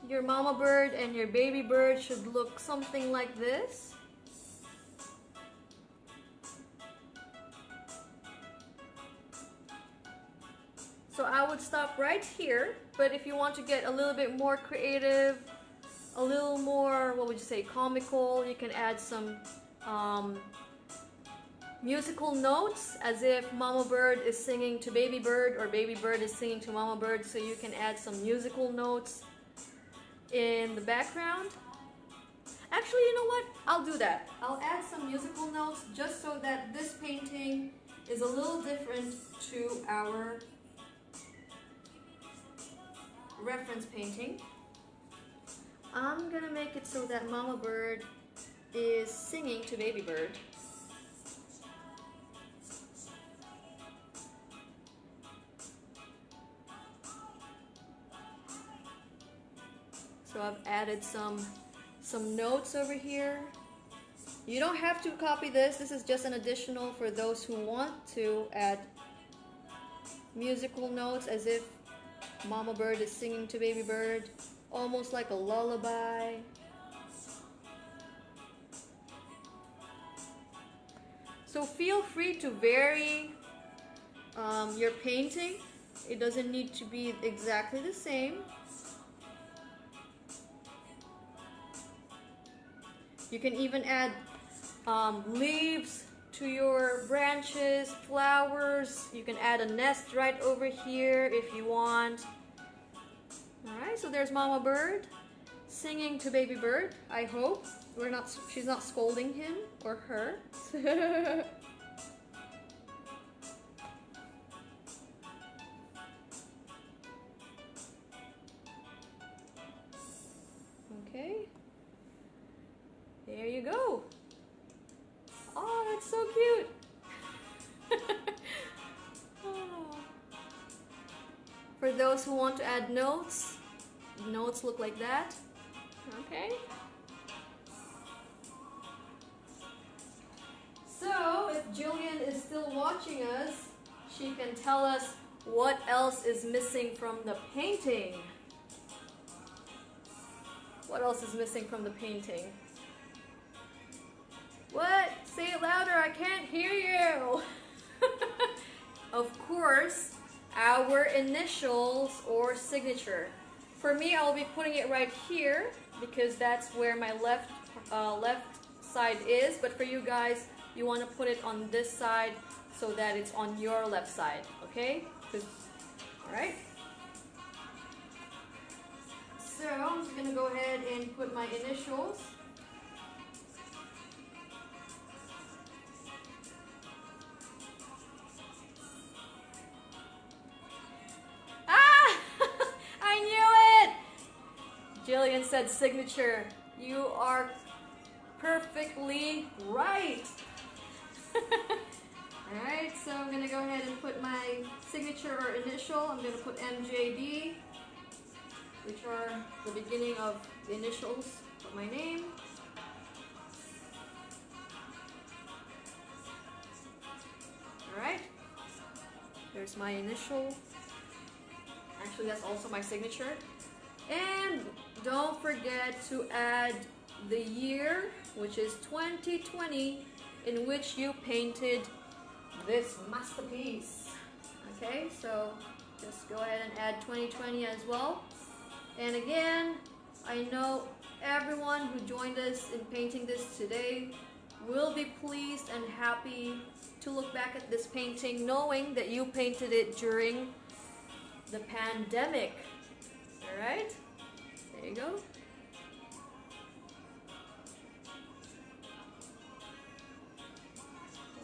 [SPEAKER 1] your mama bird and your baby bird should look something like this. So I would stop right here, but if you want to get a little bit more creative, a little more, what would you say, comical, you can add some musical notes, as if mama bird is singing to baby bird or baby bird is singing to mama bird, so you can add some musical notes in the background. Actually, you know what? I'll do that. I'll add some musical notes just so that this painting is a little different to our reference painting. I'm gonna make it so that mama bird is singing to baby bird. So I've added some notes over here. You don't have to copy this. This is just an additional for those who want to add musical notes, as if mama bird is singing to baby bird, almost like a lullaby. So feel free to vary your painting. It doesn't need to be exactly the same. You can even add leaves to your branches, flowers. You can add a nest right over here if you want. Alright, so there's mama bird singing to baby bird. I hope she's not scolding him or her. Okay. There you go. Oh, that's so cute. Oh. For those who want to add notes, notes look like that. Okay. So, if Jillian is still watching us, she can tell us what else is missing from the painting. What else is missing from the painting? What? Say it louder, I can't hear you. Of course, our initials or signature. For me, I'll be putting it right here because that's where my left side is. But for you guys, you want to put it on this side so that it's on your left side. Okay? All right. So I'm just gonna go ahead and put my initials. Jillian said signature. You are perfectly right. Alright, so I'm going to go ahead and put my signature or initial. I'm going to put MJD, which are the beginning of the initials of my name. Alright, there's my initial. Actually, that's also my signature. And don't forget to add the year, which is 2020, in which you painted this masterpiece. Okay, so just go ahead and add 2020 as well. And again, I know everyone who joined us in painting this today will be pleased and happy to look back at this painting knowing that you painted it during the pandemic. Alright, there you go.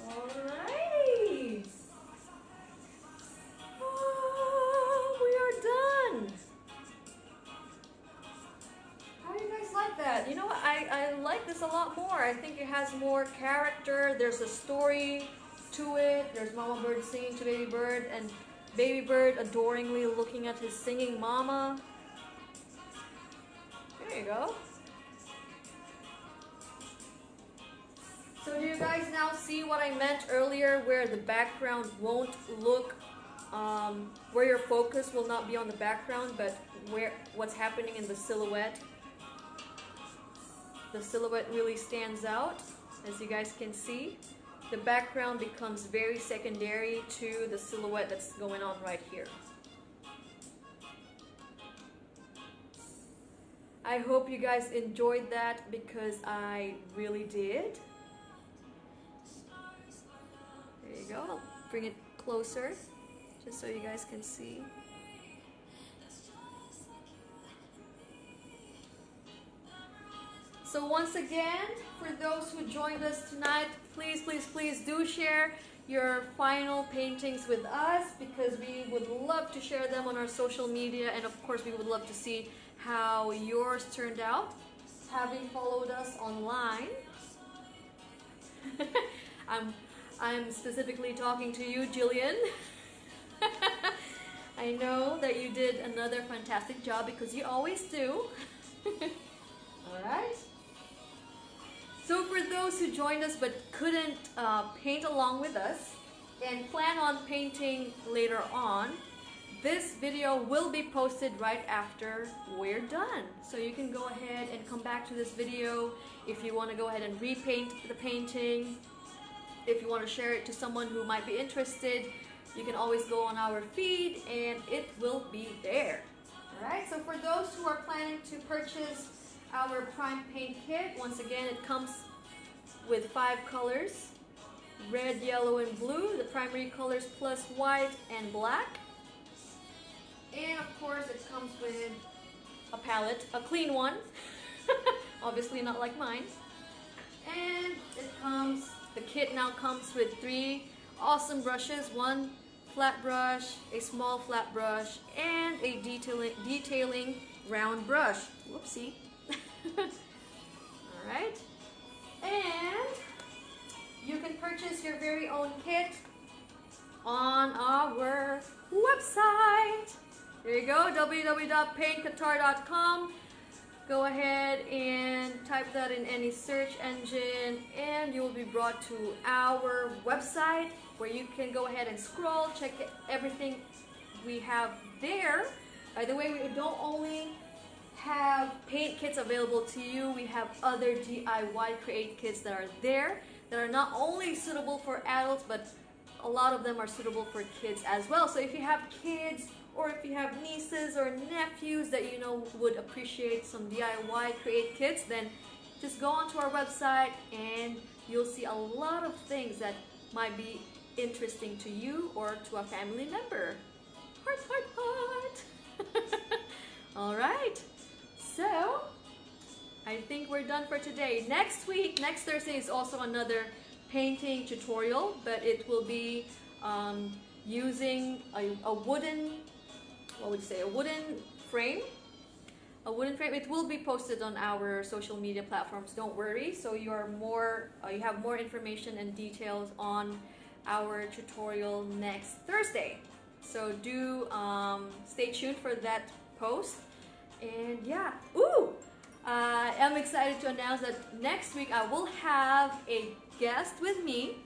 [SPEAKER 1] Alrighty. Oh, we are done. How do you guys like that? You know what? I like this a lot more. I think it has more character. There's a story to it. There's Mama Bird singing to Baby Bird and Baby Bird adoringly looking at his singing mama. There you go. So do you guys now see what I meant earlier where the background won't look where your focus will not be on the background, but what's happening in the silhouette. The silhouette really stands out, as you guys can see. The background becomes very secondary to the silhouette that's going on right here. I hope you guys enjoyed that, because I really did. There you go. I'll bring it closer just so you guys can see. So once again, for those who joined us tonight, please, please, please do share your final paintings with us, because we would love to share them on our social media, and of course we would love to see how yours turned out, having followed us online. I'm specifically talking to you, Jillian. I know that you did another fantastic job, because you always do. Alright. So for those who joined us but couldn't paint along with us and plan on painting later on, this video will be posted right after we're done. So you can go ahead and come back to this video if you want to go ahead and repaint the painting. If you want to share it to someone who might be interested, you can always go on our feed and it will be there. Alright, so for those who are planning to purchase our prime paint kit, once again, it comes with 5 colors: red, yellow, and blue, the primary colors plus white and black. And of course it comes with a palette, a clean one, obviously not like mine. And the kit now comes with 3 awesome brushes: one flat brush, a small flat brush, and a detailing round brush. Whoopsie. Alright, and you can purchase your very own kit on our website. There you go, www.paintqatar.com. Go ahead and type that in any search engine and you will be brought to our website, where you can go ahead and scroll, check everything we have there. By the way, we don't only have paint kits available to you, we have other DIY create kits that are there that are not only suitable for adults, but a lot of them are suitable for kids as well. So if you have kids, or if you have nieces or nephews that you know would appreciate some DIY create kits, then just go onto our website and you'll see a lot of things that might be interesting to you or to a family member. Heart, heart, heart. All right. So, I think we're done for today. Next week, next Thursday is also another painting tutorial, but it will be using a wooden, what would you say, a wooden frame. A wooden frame. It will be posted on our social media platforms, don't worry. So you have more information and details on our tutorial next Thursday. So do stay tuned for that post. And yeah, I'm excited to announce that next week I will have a guest with me.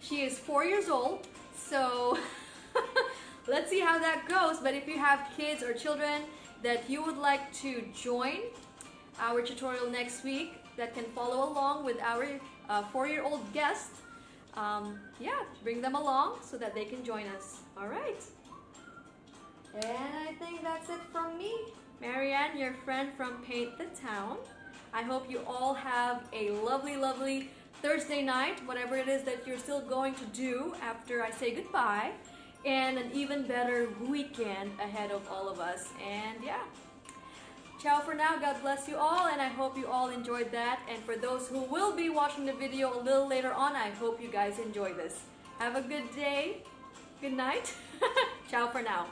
[SPEAKER 1] She is 4 years old, so let's see how that goes. But if you have kids or children that you would like to join our tutorial next week that can follow along with our 4-year-old guest, yeah, bring them along so that they can join us. All right. And I think that's it from me, Marianne, your friend from Paint the Town. I hope you all have a lovely, lovely Thursday night, whatever it is that you're still going to do after I say goodbye, and an even better weekend ahead of all of us. And yeah, ciao for now. God bless you all, and I hope you all enjoyed that. And for those who will be watching the video a little later on, I hope you guys enjoy this. Have a good day, good night. Ciao for now.